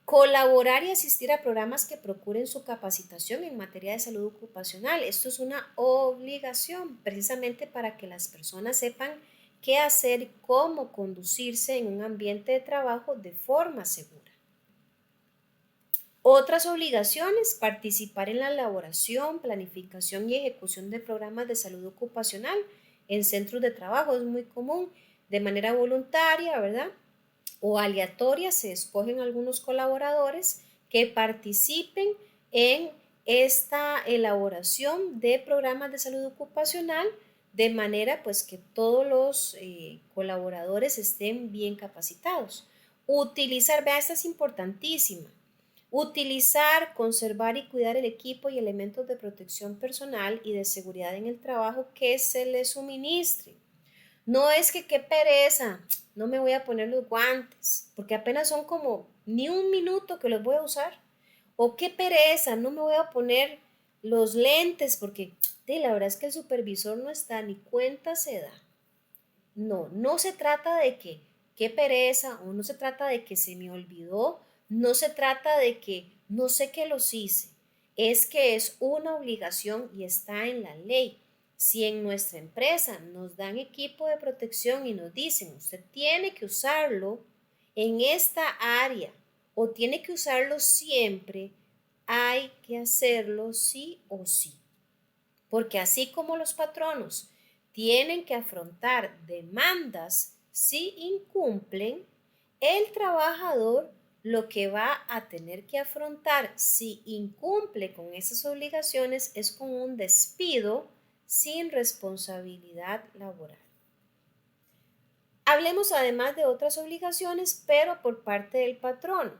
Colaborar y asistir a programas que procuren su capacitación en materia de salud ocupacional. Esto es una obligación precisamente para que las personas sepan qué hacer y cómo conducirse en un ambiente de trabajo de forma segura. Otras obligaciones: participar en la elaboración, planificación y ejecución de programas de salud ocupacional en centros de trabajo. Es muy común, de manera voluntaria, ¿verdad? O aleatoria, se escogen algunos colaboradores que participen en esta elaboración de programas de salud ocupacional, de manera pues que todos los colaboradores estén bien capacitados. Utilizar, vea, esta es importantísima. Utilizar, conservar y cuidar el equipo y elementos de protección personal y de seguridad en el trabajo que se les suministre. No es que qué pereza, no me voy a poner los guantes, porque apenas son como ni un minuto que los voy a usar. O qué pereza, no me voy a poner los lentes, porque la verdad es que el supervisor no está, ni cuenta se da. No, no se trata de que qué pereza, o no se trata de que se me olvidó, no se trata de que no sé que los hice. Es que es una obligación y está en la ley. Si en nuestra empresa nos dan equipo de protección y nos dicen, usted tiene que usarlo en esta área o tiene que usarlo siempre, hay que hacerlo sí o sí. Porque así como los patronos tienen que afrontar demandas si incumplen, el trabajador lo que va a tener que afrontar si incumple con esas obligaciones es con un despido sin responsabilidad laboral. Hablemos además de otras obligaciones, pero por parte del patrón.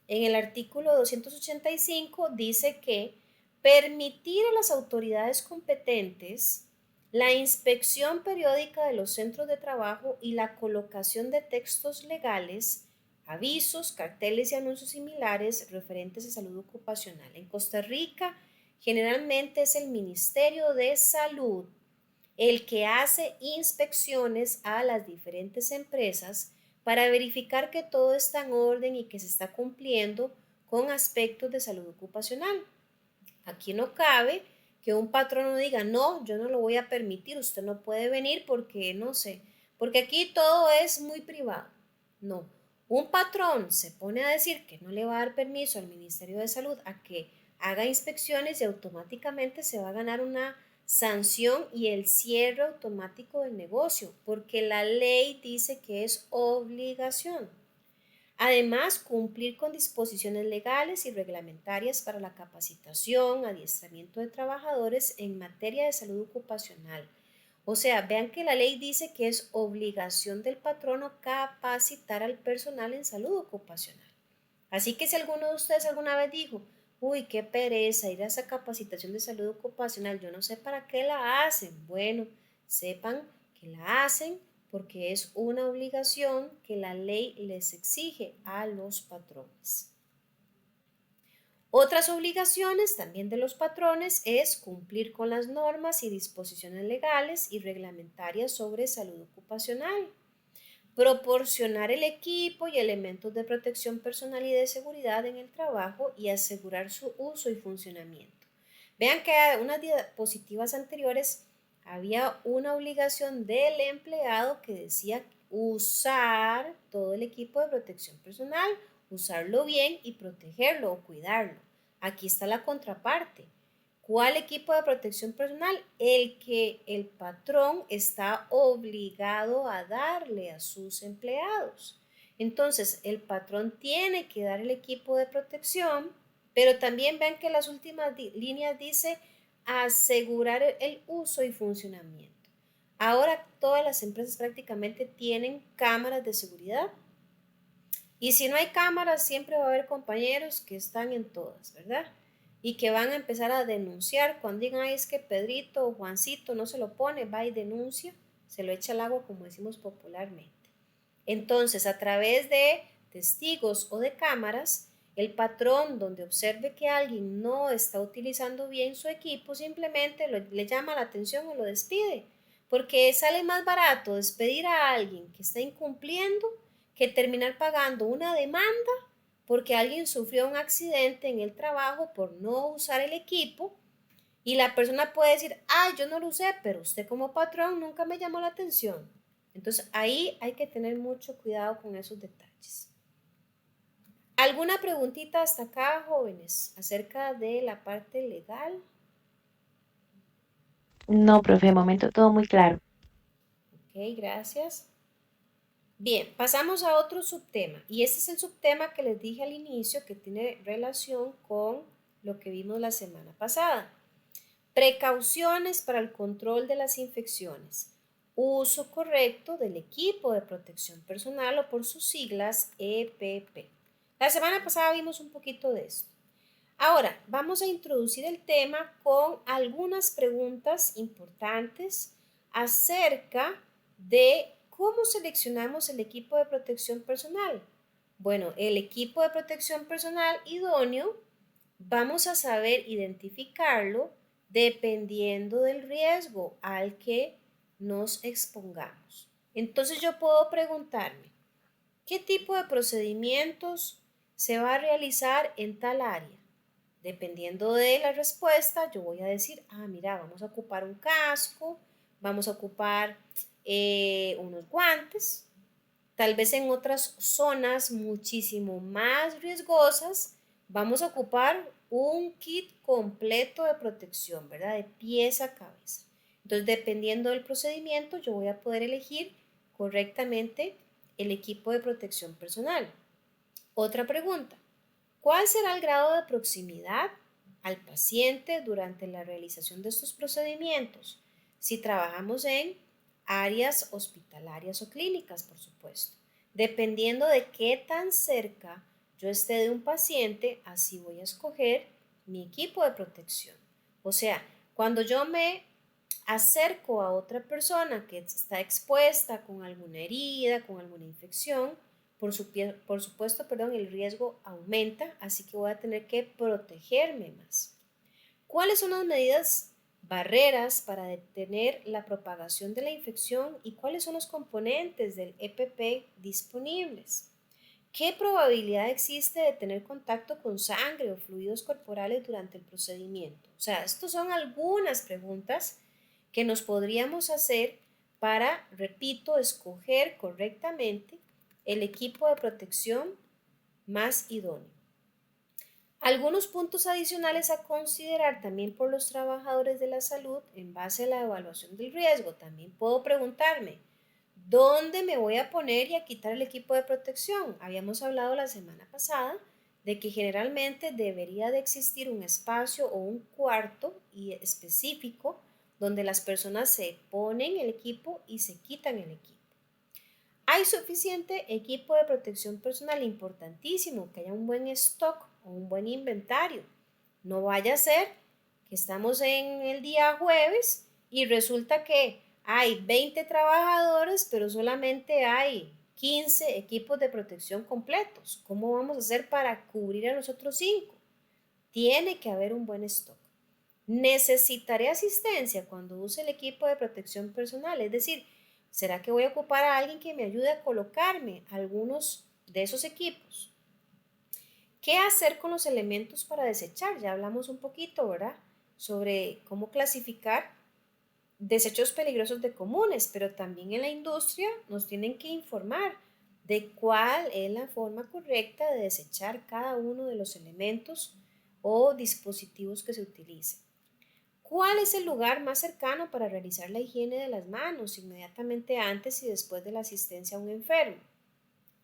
En el artículo 285 dice que permitir a las autoridades competentes la inspección periódica de los centros de trabajo y la colocación de textos legales, avisos, carteles y anuncios similares referentes a salud ocupacional. En Costa Rica, generalmente es el Ministerio de Salud el que hace inspecciones a las diferentes empresas para verificar que todo está en orden y que se está cumpliendo con aspectos de salud ocupacional. Aquí no cabe que un patrono diga, no, yo no lo voy a permitir, usted no puede venir porque no sé, porque aquí todo es muy privado. No, un patrón se pone a decir que no le va a dar permiso al Ministerio de Salud a que haga inspecciones y automáticamente se va a ganar una sanción y el cierre automático del negocio, porque la ley dice que es obligación. Además, cumplir con disposiciones legales y reglamentarias para la capacitación, adiestramiento de trabajadores en materia de salud ocupacional. O sea, vean que la ley dice que es obligación del patrono capacitar al personal en salud ocupacional. Así que si alguno de ustedes alguna vez dijo, uy, qué pereza ir a esa capacitación de salud ocupacional, yo no sé para qué la hacen. Bueno, sepan que la hacen porque es una obligación que la ley les exige a los patrones. Otras obligaciones también de los patrones es cumplir con las normas y disposiciones legales y reglamentarias sobre salud ocupacional, proporcionar el equipo y elementos de protección personal y de seguridad en el trabajo y asegurar su uso y funcionamiento. Vean que en unas diapositivas anteriores había una obligación del empleado que decía usar todo el equipo de protección personal, usarlo bien y protegerlo o cuidarlo. Aquí está la contraparte. ¿Cuál equipo de protección personal? El que el patrón está obligado a darle a sus empleados. Entonces, el patrón tiene que dar el equipo de protección, pero también ven que las últimas líneas dice asegurar el uso y funcionamiento. Ahora todas las empresas prácticamente tienen cámaras de seguridad. Y si no hay cámaras, siempre va a haber compañeros que están en todas, ¿verdad? y que van a empezar a denunciar cuando digan, ay, es que Pedrito o Juancito no se lo pone, va y denuncia, se lo echa al agua como decimos popularmente. Entonces, a través de testigos o de cámaras, el patrón donde observe que alguien no está utilizando bien su equipo, simplemente le llama la atención o lo despide, porque sale más barato despedir a alguien que está incumpliendo que terminar pagando una demanda porque alguien sufrió un accidente en el trabajo por no usar el equipo y la persona puede decir, ay, yo no lo usé, pero usted como patrón nunca me llamó la atención. Entonces ahí hay que tener mucho cuidado con esos detalles. ¿Alguna preguntita hasta acá, jóvenes, acerca de la parte legal? No, profe, de momento todo muy claro. Ok, gracias. Bien, pasamos a otro subtema y este es el subtema que les dije al inicio que tiene relación con lo que vimos la semana pasada. Precauciones para el control de las infecciones. Uso correcto del equipo de protección personal o por sus siglas EPP. La semana pasada vimos un poquito de esto. Ahora vamos a introducir el tema con algunas preguntas importantes acerca de cómo seleccionamos el equipo de protección personal. Bueno, el equipo de protección personal idóneo vamos a saber identificarlo dependiendo del riesgo al que nos expongamos. Entonces yo puedo preguntarme, ¿qué tipo de procedimientos se va a realizar en tal área? Dependiendo de la respuesta, yo voy a decir, mira, vamos a ocupar un casco, vamos a ocupar unos guantes. Tal vez en otras zonas muchísimo más riesgosas, vamos a ocupar un kit completo de protección, ¿verdad? De pies a cabeza. Entonces, dependiendo del procedimiento, yo voy a poder elegir correctamente el equipo de protección personal. Otra pregunta, ¿cuál será el grado de proximidad al paciente durante la realización de estos procedimientos? Si trabajamos en áreas hospitalarias o clínicas, por supuesto. Dependiendo de qué tan cerca yo esté de un paciente, así voy a escoger mi equipo de protección. O sea, cuando yo me acerco a otra persona que está expuesta con alguna herida, con alguna infección, por supuesto, el riesgo aumenta, así que voy a tener que protegerme más. ¿Cuáles son las medidas barreras para detener la propagación de la infección y cuáles son los componentes del EPP disponibles? ¿Qué probabilidad existe de tener contacto con sangre o fluidos corporales durante el procedimiento? O sea, estas son algunas preguntas que nos podríamos hacer para, repito, escoger correctamente el equipo de protección más idóneo. Algunos puntos adicionales a considerar también por los trabajadores de la salud en base a la evaluación del riesgo. También puedo preguntarme, ¿dónde me voy a poner y a quitar el equipo de protección? Habíamos hablado la semana pasada de que generalmente debería de existir un espacio o un cuarto específico donde las personas se ponen el equipo y se quitan el equipo. Hay suficiente equipo de protección personal, importantísimo que haya un buen stock o un buen inventario. No vaya a ser que estamos en el día jueves y resulta que hay 20 trabajadores, pero solamente hay 15 equipos de protección completos. ¿Cómo vamos a hacer para cubrir a los otros 5? Tiene que haber un buen stock. Necesitaré asistencia cuando use el equipo de protección personal, es decir, ¿será que voy a ocupar a alguien que me ayude a colocarme algunos de esos equipos? ¿Qué hacer con los elementos para desechar? Ya hablamos un poquito, ¿verdad? Sobre cómo clasificar desechos peligrosos de comunes, pero también en la industria nos tienen que informar de cuál es la forma correcta de desechar cada uno de los elementos o dispositivos que se utilicen. ¿Cuál es el lugar más cercano para realizar la higiene de las manos inmediatamente antes y después de la asistencia a un enfermo?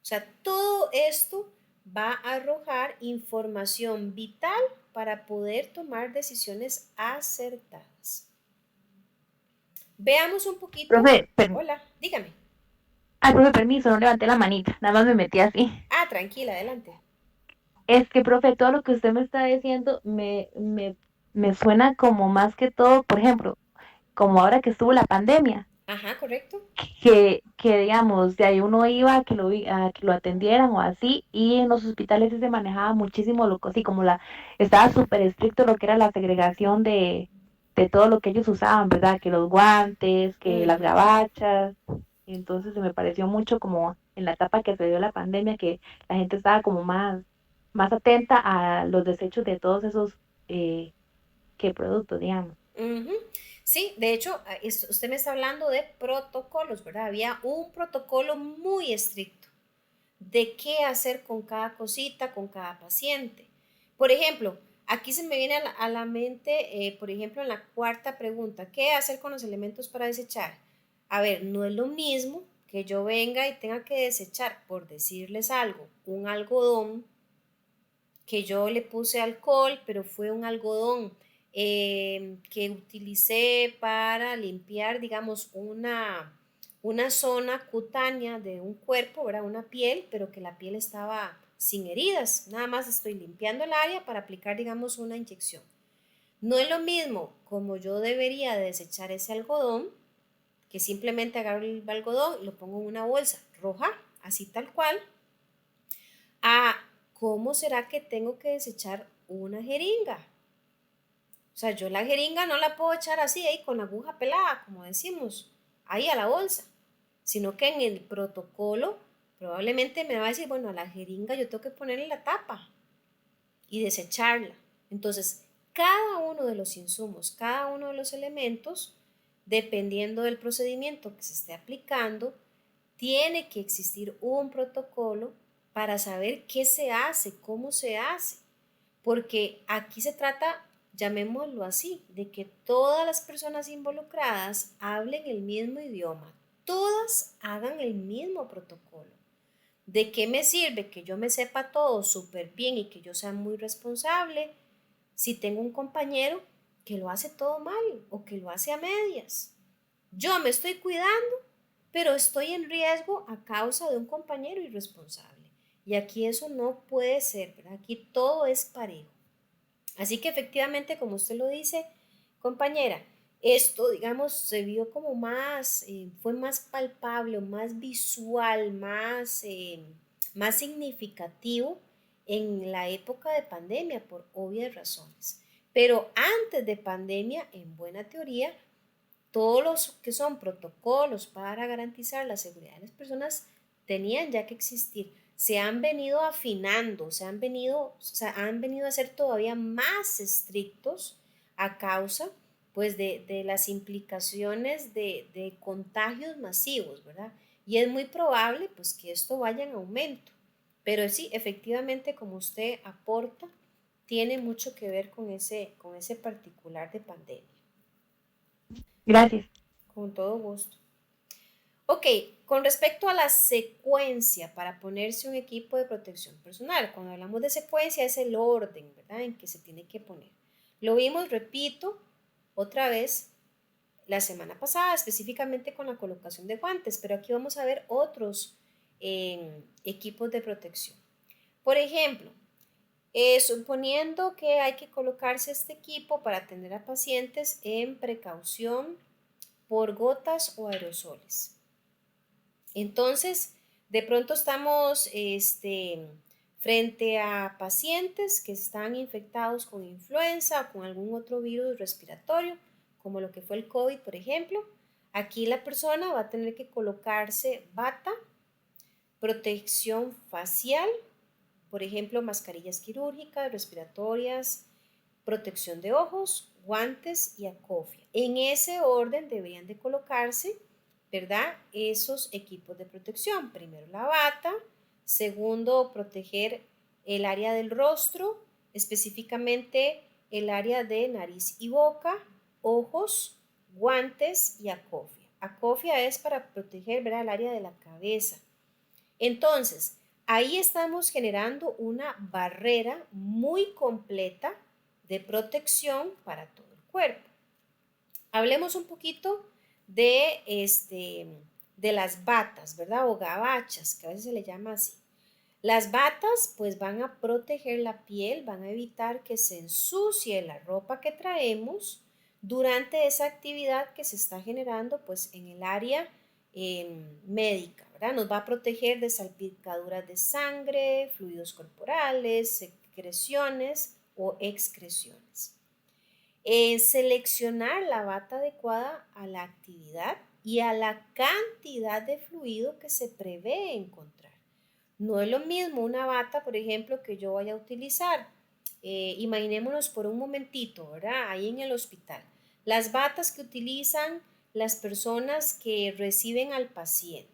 O sea, todo esto va a arrojar información vital para poder tomar decisiones acertadas. Veamos un poquito. Profe, Hola, dígame. profe, permiso, no levanté la manita, nada más me metí así. Tranquila, adelante. Es que, profe, todo lo que usted me está diciendo me suena como más que todo, por ejemplo, como ahora que estuvo la pandemia, Ajá, correcto. que digamos, de ahí uno iba a que lo atendieran o así, y en los hospitales sí se manejaba muchísimo lo así como estaba súper estricto lo que era la segregación de todo lo que ellos usaban, ¿verdad? Que los guantes, que las Ujú. gabachas, entonces se me pareció mucho como en la etapa que se dio la pandemia, que la gente estaba como más atenta a los desechos de todos esos que productos, digamos. Ujú. Sí, de hecho, usted me está hablando de protocolos, ¿verdad? Había un protocolo muy estricto de qué hacer con cada cosita, con cada paciente. Por ejemplo, aquí se me viene a la mente, por ejemplo, en la cuarta pregunta, ¿qué hacer con los elementos para desechar? A ver, no es lo mismo que yo venga y tenga que desechar, por decirles algo, un algodón que yo le puse alcohol, pero fue un algodón que utilicé para limpiar, digamos, una zona cutánea de un cuerpo, ¿verdad? Una piel, pero que la piel estaba sin heridas. Nada más estoy limpiando el área para aplicar, digamos, una inyección. No es lo mismo como yo debería de desechar ese algodón, que simplemente agarro el algodón y lo pongo en una bolsa roja, así tal cual, a cómo será que tengo que desechar una jeringa. O sea, yo la jeringa no la puedo echar así ahí con la aguja pelada, como decimos, ahí a la bolsa, sino que en el protocolo probablemente me va a decir, bueno, a la jeringa yo tengo que ponerle la tapa y desecharla. Entonces, cada uno de los insumos, cada uno de los elementos, dependiendo del procedimiento que se esté aplicando, tiene que existir un protocolo para saber qué se hace, cómo se hace, porque aquí se trata, llamémoslo así, de que todas las personas involucradas hablen el mismo idioma, todas hagan el mismo protocolo. ¿De qué me sirve que yo me sepa todo súper bien y que yo sea muy responsable si tengo un compañero que lo hace todo mal o que lo hace a medias? Yo me estoy cuidando, pero estoy en riesgo a causa de un compañero irresponsable. Y aquí eso no puede ser, ¿verdad? Aquí todo es parejo. Así que efectivamente, como usted lo dice, compañera, esto, digamos, se vio como más, fue más palpable, más visual, más significativo en la época de pandemia, por obvias razones. Pero antes de pandemia, en buena teoría, todos los que son protocolos para garantizar la seguridad de las personas tenían ya que existir. Se han venido afinando, han venido a ser todavía más estrictos a causa pues de las implicaciones de contagios masivos, ¿verdad? Y es muy probable pues que esto vaya en aumento. Pero sí, efectivamente, como usted aporta, tiene mucho que ver con ese particular de pandemia. Gracias. Con todo gusto. Ok, con respecto a la secuencia para ponerse un equipo de protección personal, cuando hablamos de secuencia es el orden, ¿verdad? En que se tiene que poner. Lo vimos, repito, otra vez la semana pasada, específicamente con la colocación de guantes, pero aquí vamos a ver otros equipos de protección. Por ejemplo, suponiendo que hay que colocarse este equipo para atender a pacientes en precaución por gotas o aerosoles. Entonces, de pronto estamos frente a pacientes que están infectados con influenza o con algún otro virus respiratorio, como lo que fue el COVID, por ejemplo. Aquí la persona va a tener que colocarse bata, protección facial, por ejemplo, mascarillas quirúrgicas, respiratorias, protección de ojos, guantes y acofia. En ese orden deberían de colocarse, ¿verdad? Esos equipos de protección. Primero la bata, segundo proteger el área del rostro, específicamente el área de nariz y boca, ojos, guantes y acofia. Acofia es para proteger, ¿verdad?, el área de la cabeza. Entonces, ahí estamos generando una barrera muy completa de protección para todo el cuerpo. Hablemos un poquito de las batas, ¿verdad? O gabachas, que a veces se le llama así. Las batas pues van a proteger la piel, van a evitar que se ensucie la ropa que traemos durante esa actividad que se está generando pues en el área médica, ¿verdad? Nos va a proteger de salpicaduras de sangre, fluidos corporales, secreciones o excreciones. Seleccionar la bata adecuada a la actividad y a la cantidad de fluido que se prevé encontrar. No es lo mismo una bata, por ejemplo, que yo vaya a utilizar. Imaginémonos por un momentito, ¿verdad? Ahí en el hospital. Las batas que utilizan las personas que reciben al paciente,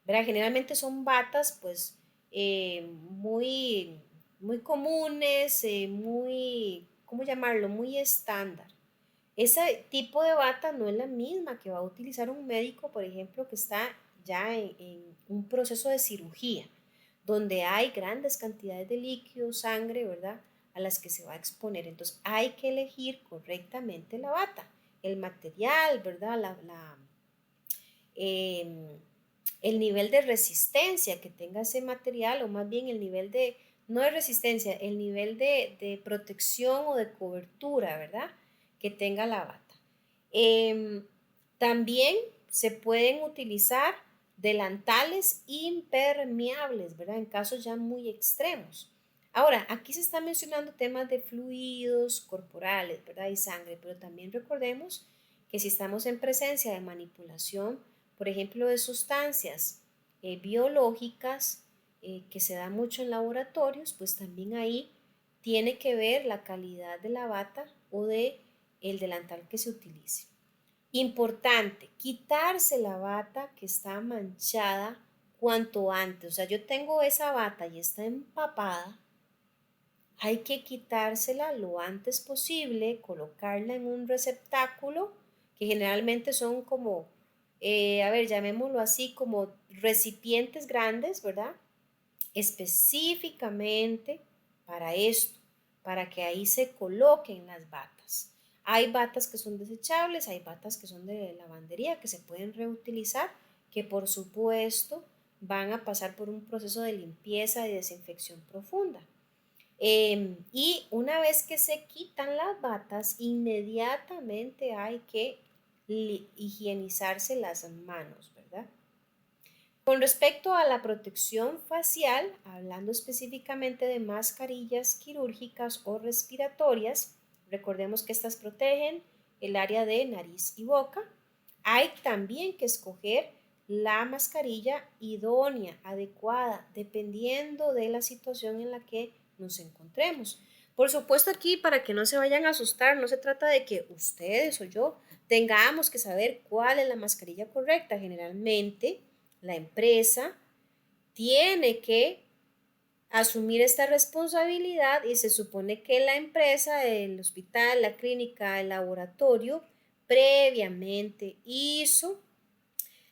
¿verdad? Generalmente son batas, pues, muy comunes, muy, ¿cómo llamarlo? Muy estándar. Ese tipo de bata no es la misma que va a utilizar un médico, por ejemplo, que está ya en un proceso de cirugía, donde hay grandes cantidades de líquido, sangre, ¿verdad? A las que se va a exponer. Entonces hay que elegir correctamente la bata, el material, ¿verdad? Eh, el nivel de resistencia que tenga ese material, o más bien el nivel de, no de resistencia, el nivel de protección o de cobertura, ¿verdad? Que tenga la bata. También se pueden utilizar delantales impermeables, ¿verdad? En casos ya muy extremos. Ahora, aquí se está mencionando temas de fluidos corporales, ¿verdad? Y sangre, pero también recordemos que si estamos en presencia de manipulación, por ejemplo, de sustancias biológicas que se da mucho en laboratorios, pues también ahí tiene que ver la calidad de la bata o de el delantal que se utilice. Importante, quitarse la bata que está manchada cuanto antes. O sea, yo tengo esa bata y está empapada, hay que quitársela lo antes posible, colocarla en un receptáculo que generalmente son como, a ver, llamémoslo así, como recipientes grandes, ¿verdad? Específicamente para esto, para que ahí se coloquen las batas. Hay batas que son desechables, hay batas que son de lavandería, que se pueden reutilizar, que por supuesto van a pasar por un proceso de limpieza y desinfección profunda. Y una vez que se quitan las batas, inmediatamente hay que higienizarse las manos, ¿verdad? Con respecto a la protección facial, hablando específicamente de mascarillas quirúrgicas o respiratorias, recordemos que estas protegen el área de nariz y boca. Hay también que escoger la mascarilla idónea, adecuada, dependiendo de la situación en la que nos encontremos. Por supuesto, aquí para que no se vayan a asustar, no se trata de que ustedes o yo tengamos que saber cuál es la mascarilla correcta. Generalmente, la empresa tiene que asumir esta responsabilidad y se supone que la empresa, el hospital, la clínica, el laboratorio, previamente hizo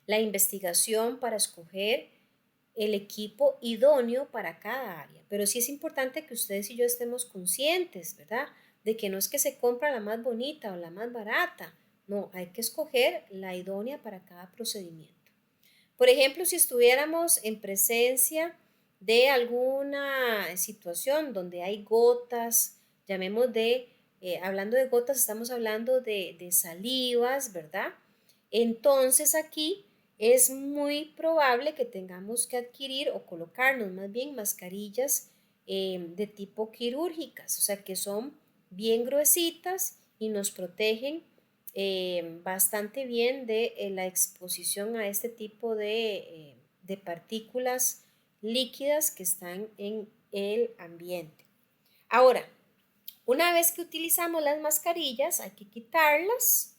la investigación para escoger el equipo idóneo para cada área. Pero sí es importante que ustedes y yo estemos conscientes, ¿verdad? De que no es que se compra la más bonita o la más barata. No, hay que escoger la idónea para cada procedimiento. Por ejemplo, si estuviéramos en presencia de alguna situación donde hay gotas, llamemos hablando de gotas, estamos hablando de salivas, ¿verdad? Entonces aquí es muy probable que tengamos que adquirir o colocarnos más bien mascarillas de tipo quirúrgicas, o sea que son bien gruesitas y nos protegen bastante bien de la exposición a este tipo de partículas líquidas que están en el ambiente. Ahora, una vez que utilizamos las mascarillas, hay que quitarlas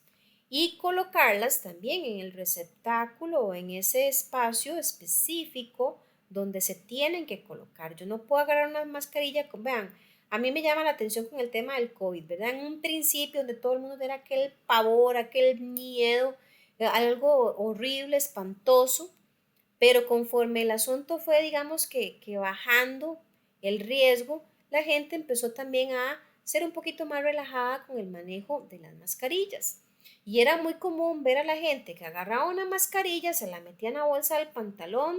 y colocarlas también en el receptáculo o en ese espacio específico donde se tienen que colocar. Yo no puedo agarrar una mascarilla, vean, a mí me llama la atención con el tema del COVID, ¿verdad? En un principio donde todo el mundo era aquel pavor, aquel miedo, algo horrible, espantoso, pero conforme el asunto fue, digamos, que bajando el riesgo, la gente empezó también a ser un poquito más relajada con el manejo de las mascarillas. Y era muy común ver a la gente que agarraba una mascarilla, se la metía en la bolsa del pantalón,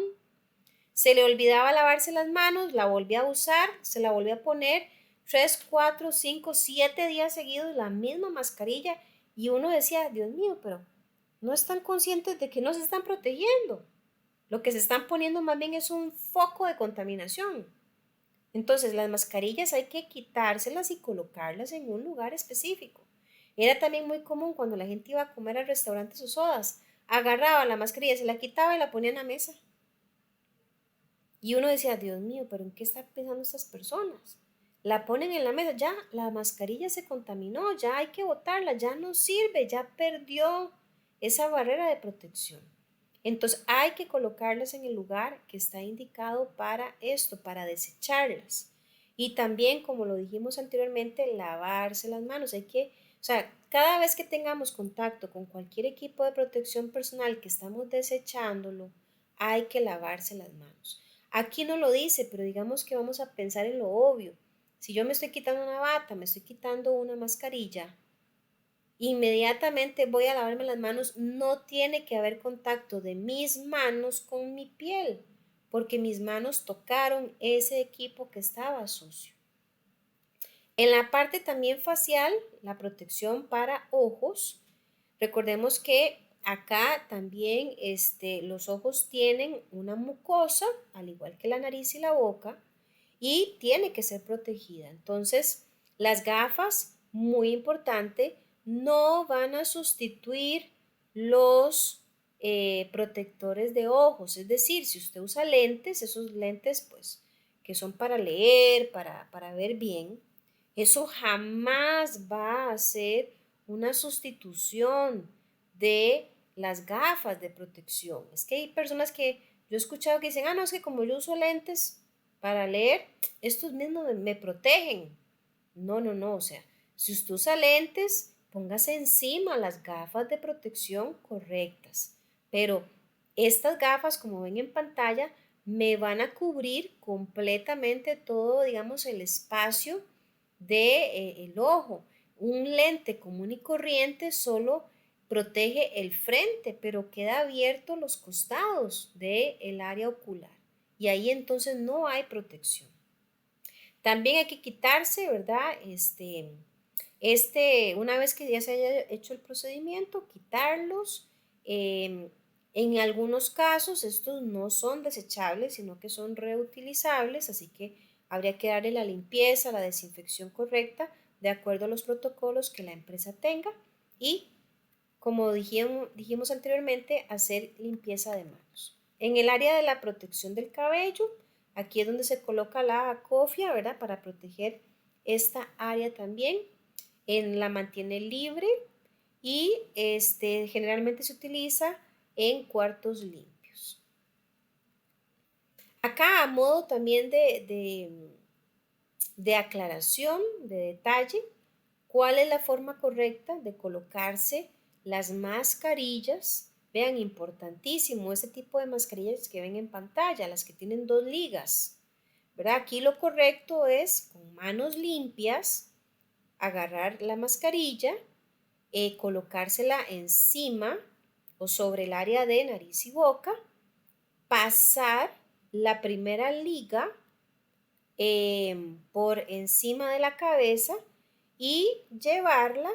Se le olvidaba lavarse las manos, la volvía a usar, se la volvía a poner 3, 4, 5, 7 días seguidos la misma mascarilla y uno decía, Dios mío, pero no están conscientes de que no se están protegiendo. Lo que se están poniendo más bien es un foco de contaminación. Entonces, las mascarillas hay que quitárselas y colocarlas en un lugar específico. Era también muy común cuando la gente iba a comer al restaurante sus sodas, agarraba la mascarilla, se la quitaba y la ponía en la mesa. Y uno decía, Dios mío, pero ¿en qué están pensando estas personas? La ponen en la mesa, ya la mascarilla se contaminó, ya hay que botarla, ya no sirve, ya perdió esa barrera de protección. Entonces hay que colocarlas en el lugar que está indicado para esto, para desecharlas. Y también, como lo dijimos anteriormente, lavarse las manos. O sea, cada vez que tengamos contacto con cualquier equipo de protección personal que estamos desechándolo, hay que lavarse las manos. Aquí no lo dice, pero digamos que vamos a pensar en lo obvio. Si yo me estoy quitando una bata, me estoy quitando una mascarilla, inmediatamente voy a lavarme las manos, no tiene que haber contacto de mis manos con mi piel, porque mis manos tocaron ese equipo que estaba sucio. En la parte también facial, la protección para ojos, recordemos que acá también los ojos tienen una mucosa, al igual que la nariz y la boca, y tiene que ser protegida. Entonces, las gafas, muy importante, no van a sustituir los protectores de ojos. Es decir, si usted usa lentes, esos lentes pues que son para leer, para ver bien, eso jamás va a ser una sustitución de las gafas de protección. Es que hay personas que yo he escuchado que dicen, no, es que como yo uso lentes para leer, estos mismos me protegen. No, no, no, o sea, si usted usa lentes, póngase encima las gafas de protección correctas. Pero estas gafas, como ven en pantalla, me van a cubrir completamente todo, digamos, el espacio del ojo. Un lente común y corriente solo protege el frente, pero queda abierto los costados del área ocular. Y ahí entonces no hay protección. También hay que quitarse, ¿verdad? Una vez que ya se haya hecho el procedimiento, quitarlos. En algunos casos estos no son desechables, sino que son reutilizables, así que habría que darle la limpieza, la desinfección correcta, de acuerdo a los protocolos que la empresa tenga y, como dijimos anteriormente, hacer limpieza de manos. En el área de la protección del cabello, aquí es donde se coloca la cofia, ¿verdad? Para proteger esta área también. La mantiene libre y generalmente se utiliza en cuartos limpios. Acá, a modo también de aclaración, de detalle, ¿cuál es la forma correcta de colocarse las mascarillas? Vean, importantísimo, ese tipo de mascarillas que ven en pantalla, las que tienen 2 ligas, ¿verdad? Aquí lo correcto es, con manos limpias, agarrar la mascarilla, colocársela encima o sobre el área de nariz y boca, pasar la primera liga por encima de la cabeza y llevarla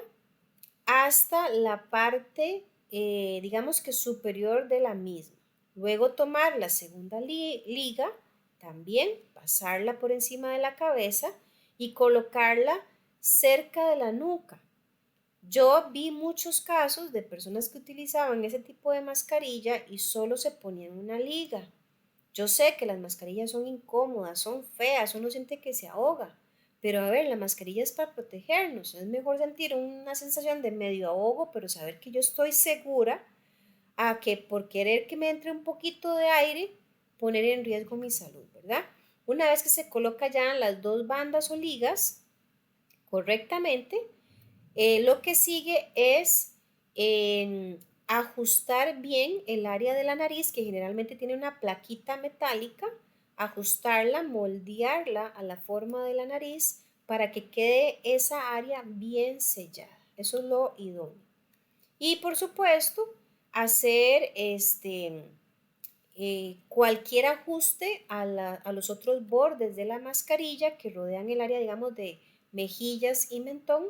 hasta la parte, digamos que superior de la misma. Luego tomar la segunda liga, también pasarla por encima de la cabeza y colocarla cerca de la nuca. Yo vi muchos casos de personas que utilizaban ese tipo de mascarilla y solo se ponían una liga. Yo sé que las mascarillas son incómodas, son feas, uno siente que se ahoga, pero a ver, la mascarilla es para protegernos. Es mejor sentir una sensación de medio ahogo, pero saber que yo estoy segura a que por querer que me entre un poquito de aire, poner en riesgo mi salud, ¿verdad? Una vez que se coloca ya en las 2 bandas o ligas correctamente, lo que sigue es ajustar bien el área de la nariz, que generalmente tiene una plaquita metálica, ajustarla, moldearla a la forma de la nariz para que quede esa área bien sellada. Eso es lo idóneo. Y por supuesto, hacer cualquier ajuste a los otros bordes de la mascarilla que rodean el área, digamos, de mejillas y mentón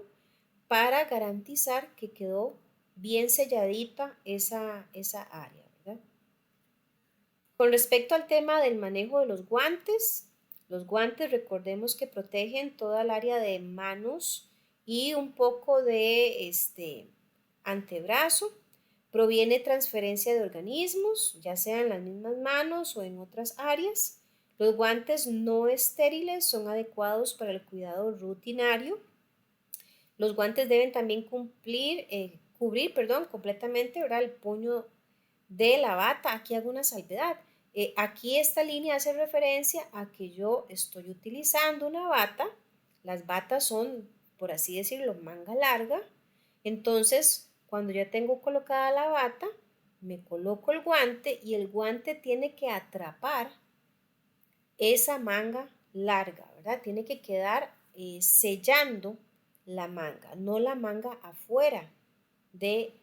para garantizar que quedó bien selladita esa área, ¿verdad? Con respecto al tema del manejo de los guantes recordemos que protegen toda el área de manos y un poco de antebrazo. Proviene transferencia de organismos, ya sea en las mismas manos o en otras áreas. Los guantes no estériles son adecuados para el cuidado rutinario. Los guantes deben también cubrir completamente, ¿verdad?, el puño de la bata. Aquí hago una salvedad. Aquí esta línea hace referencia a que yo estoy utilizando una bata. Las batas son, por así decirlo, manga larga. Entonces, cuando ya tengo colocada la bata, me coloco el guante y el guante tiene que atrapar esa manga larga, ¿verdad? Tiene que quedar sellando la manga, no la manga afuera de,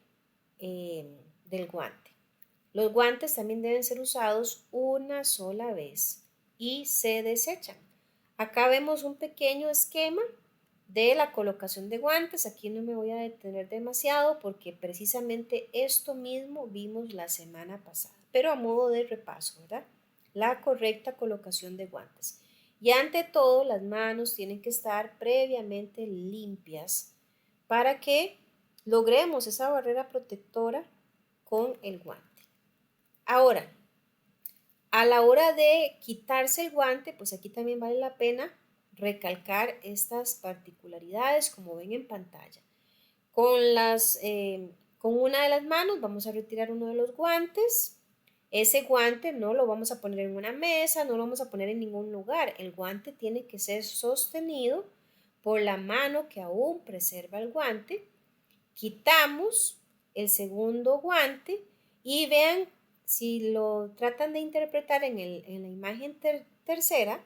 del guante. Los guantes también deben ser usados una sola vez y se desechan. Acá vemos un pequeño esquema de la colocación de guantes. Aquí no me voy a detener demasiado porque precisamente esto mismo vimos la semana pasada, pero a modo de repaso, ¿verdad? La correcta colocación de guantes. Y ante todo, las manos tienen que estar previamente limpias para que logremos esa barrera protectora con el guante. Ahora, a la hora de quitarse el guante, pues aquí también vale la pena recalcar estas particularidades como ven en pantalla. Con una de las manos vamos a retirar uno de los guantes. Ese guante no lo vamos a poner en una mesa, no lo vamos a poner en ningún lugar. El guante tiene que ser sostenido por la mano que aún preserva el guante. Quitamos el segundo guante y vean, si lo tratan de interpretar en la imagen tercera,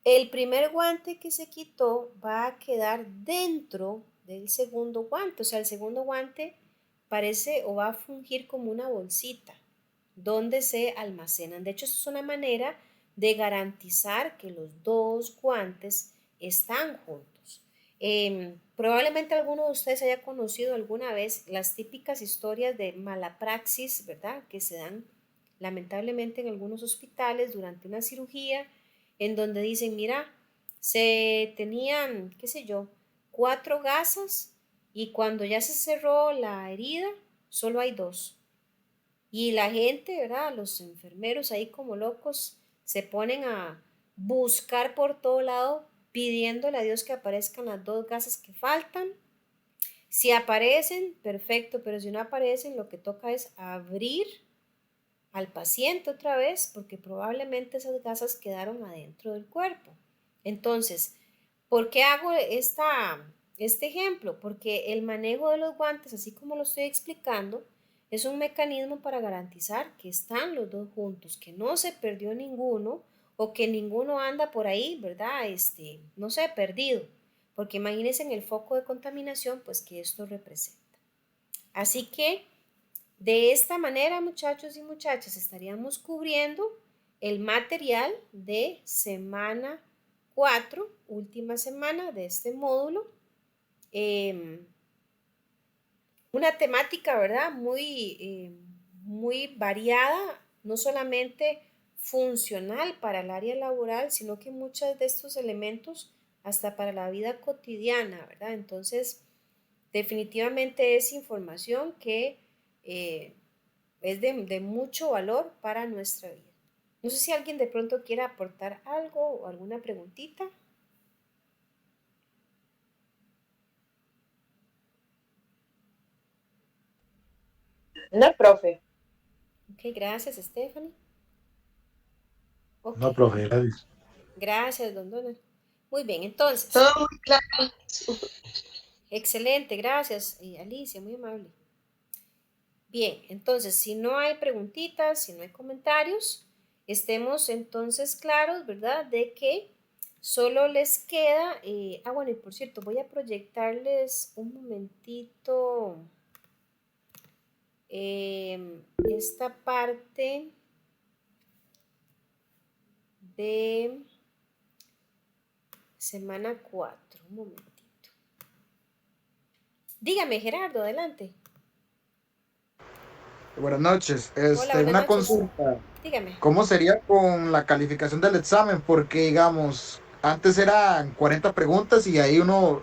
el primer guante que se quitó va a quedar dentro del segundo guante. O sea, el segundo guante parece o va a fungir como una bolsita donde se almacenan. De hecho, eso es una manera de garantizar que los dos guantes están juntos. Probablemente alguno de ustedes haya conocido alguna vez las típicas historias de mala praxis, ¿verdad?, que se dan lamentablemente en algunos hospitales durante una cirugía, en donde dicen, mira, se tenían, qué sé yo, 4 gasas y cuando ya se cerró la herida, solo hay 2. Y la gente, ¿verdad?, los enfermeros ahí como locos se ponen a buscar por todo lado pidiéndole a Dios que aparezcan las 2 gasas que faltan. Si aparecen, perfecto, pero si no aparecen, lo que toca es abrir al paciente otra vez porque probablemente esas gasas quedaron adentro del cuerpo. Entonces, ¿por qué hago este ejemplo? Porque el manejo de los guantes, así como lo estoy explicando, es un mecanismo para garantizar que están los dos juntos, que no se perdió ninguno o que ninguno anda por ahí, ¿verdad? No sé, perdido. Porque imagínense en el foco de contaminación, pues que esto representa. Así que de esta manera, muchachos y muchachas, estaríamos cubriendo el material de semana 4, última semana de este módulo. Una temática, ¿verdad?, muy variada, no solamente funcional para el área laboral, sino que muchos de estos elementos hasta para la vida cotidiana, ¿verdad? Entonces, definitivamente es información que es de mucho valor para nuestra vida. No sé si alguien de pronto quiera aportar algo o alguna preguntita. No, profe. Ok, gracias, Stephanie. Ok, No, profe, gracias. gracias, don Donald. Muy bien, entonces, Todo muy claro. excelente, gracias, Alicia, muy amable. Bien, entonces, si no hay preguntitas, si no hay comentarios, estemos entonces claros, ¿verdad?, de que solo les queda, bueno, y por cierto, voy a proyectarles un momentito esta parte de semana 4. Un momentito. Dígame, Gerardo, adelante. Buenas noches. Hola, buenas Una noches. consulta. Dígame. ¿Cómo sería con la calificación del examen? Porque, digamos, antes eran 40 preguntas y ahí uno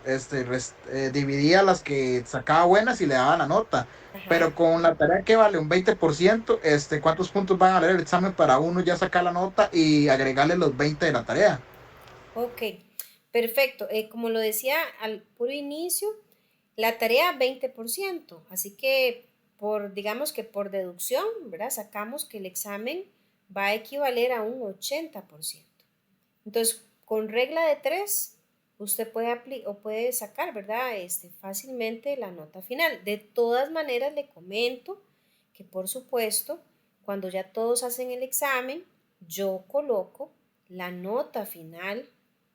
dividía las que sacaba buenas y le daba la nota. Ajá. Pero con la tarea que vale un 20%, ¿cuántos puntos van a valer el examen para uno ya sacar la nota y agregarle los 20 de la tarea? Ok, perfecto. Como lo decía al puro inicio, la tarea 20%, así que digamos que por deducción, ¿verdad? Sacamos que el examen va a equivaler a un 80%. Entonces, con regla de 3, usted puede sacar, ¿verdad? Fácilmente la nota final. De todas maneras, le comento que, por supuesto, cuando ya todos hacen el examen, yo coloco la nota final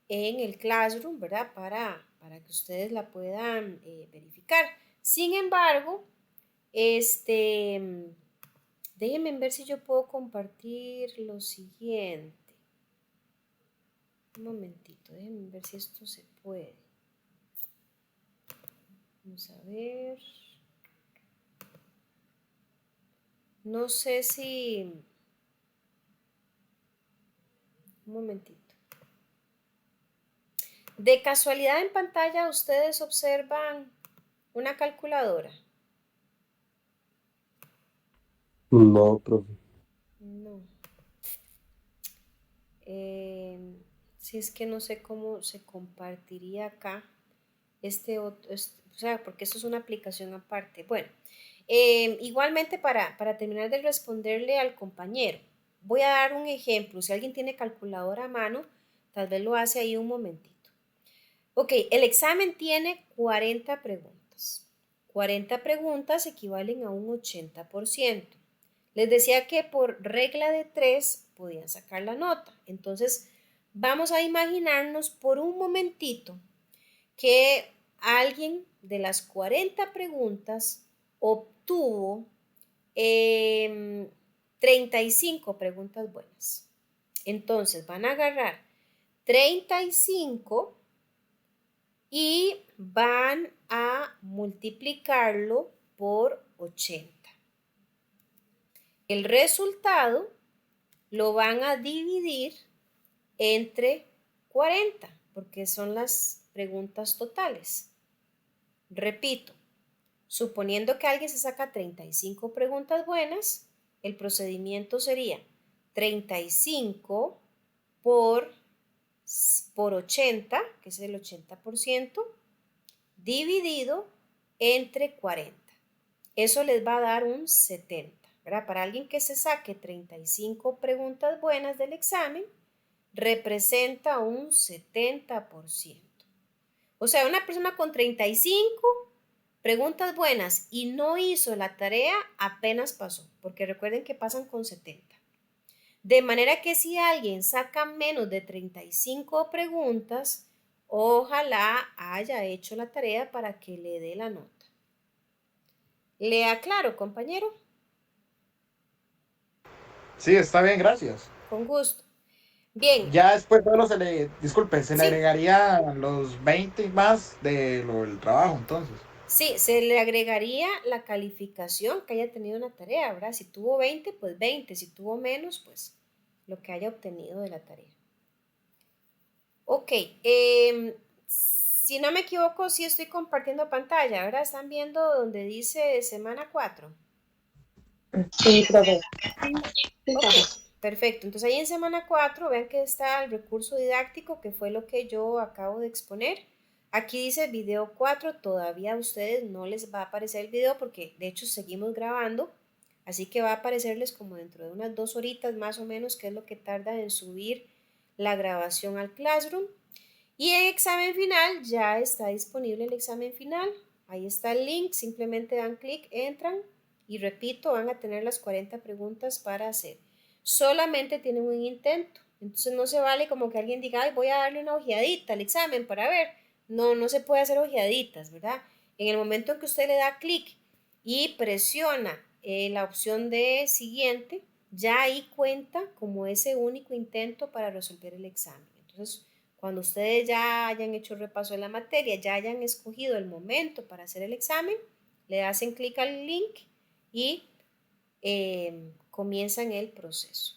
en el Classroom, ¿verdad? Para que ustedes la puedan verificar. Sin embargo, déjenme ver si yo puedo compartir lo siguiente. Un momentito, déjenme ver si esto se puede. Vamos a ver. No sé si... Un momentito. De casualidad en pantalla ustedes observan una calculadora. No, profe. No. Si es que no sé cómo se compartiría acá o sea, porque esto es una aplicación aparte. Bueno, igualmente para terminar de responderle al compañero, voy a dar un ejemplo. Si alguien tiene calculadora a mano, tal vez lo hace ahí un momentito. Ok, el examen tiene 40 preguntas. 40 preguntas equivalen a un 80%. Les decía que por regla de 3 podían sacar la nota. Entonces, vamos a imaginarnos por un momentito que alguien de las 40 preguntas obtuvo 35 preguntas buenas. Entonces, van a agarrar 35 y van a multiplicarlo por 80. El resultado lo van a dividir entre 40, porque son las preguntas totales. Repito, suponiendo que alguien se saca 35 preguntas buenas, el procedimiento sería 35 por 80, que es el 80%, dividido entre 40. Eso les va a dar un 70, ¿verdad? Para alguien que se saque 35 preguntas buenas del examen, representa un 70%. O sea, una persona con 35 preguntas buenas y no hizo la tarea, apenas pasó, porque recuerden que pasan con 70. De manera que si alguien saca menos de 35 preguntas, ojalá haya hecho la tarea para que le dé la nota. ¿Le aclaro, compañero? Sí, está bien, gracias. Con gusto. Bien, Ya después de disculpe, se le sí, agregaría los 20 más de lo del trabajo, entonces. sí, se le agregaría la calificación que haya tenido en la tarea, ¿verdad? Si tuvo 20, pues 20. Si tuvo menos, pues lo que haya obtenido de la tarea. Ok, si no me equivoco, sí estoy compartiendo pantalla, ¿verdad? Están viendo donde dice semana 4. Sí, profe. Ok, perfecto. Entonces ahí en semana 4 vean que está el recurso didáctico, que fue lo que yo acabo de exponer. Aquí dice video 4, todavía a ustedes no les va a aparecer el video porque de hecho seguimos grabando, así que va a aparecerles como dentro de unas 2 horitas más o menos, que es lo que tarda en subir la grabación al Classroom. Y en examen final ya está disponible el examen final. Ahí está el link, simplemente dan clic, entran y repito, van a tener las 40 preguntas para hacer. Solamente tienen un intento. Entonces no se vale como que alguien diga, ay, voy a darle una ojeadita al examen para ver. No, no se puede hacer ojeaditas, ¿verdad? En el momento en que usted le da clic y presiona la opción de siguiente, ya ahí cuenta como ese único intento para resolver el examen. Entonces, cuando ustedes ya hayan hecho repaso de la materia, ya hayan escogido el momento para hacer el examen, le hacen clic al link y comienzan el proceso.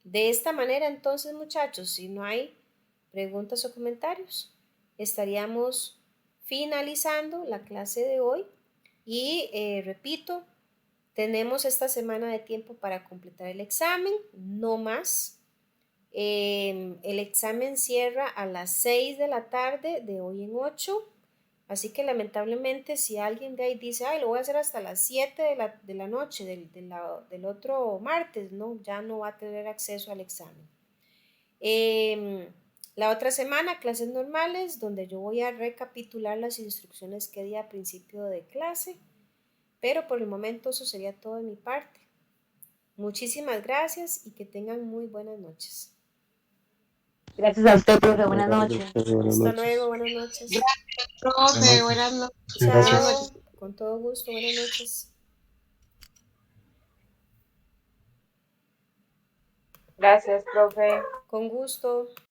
De esta manera, entonces, muchachos, si no hay preguntas o comentarios, estaríamos finalizando la clase de hoy y repito, tenemos esta semana de tiempo para completar el examen, no más. El examen cierra a las 6 de la tarde de hoy en 8. Así que lamentablemente si alguien de ahí dice, ay, lo voy a hacer hasta las 7 de la noche del otro martes, no, ya no va a tener acceso al examen. La otra semana, clases normales, donde yo voy a recapitular las instrucciones que di a principio de clase, pero por el momento eso sería todo de mi parte. Muchísimas gracias y que tengan muy buenas noches. Gracias a usted, profe. Buenas Gracias, noches. profe. Buenas Hasta noches. luego, buenas noches. Profe, buenas noches. Chao, con todo gusto, buenas noches. Gracias, profe. Con gusto.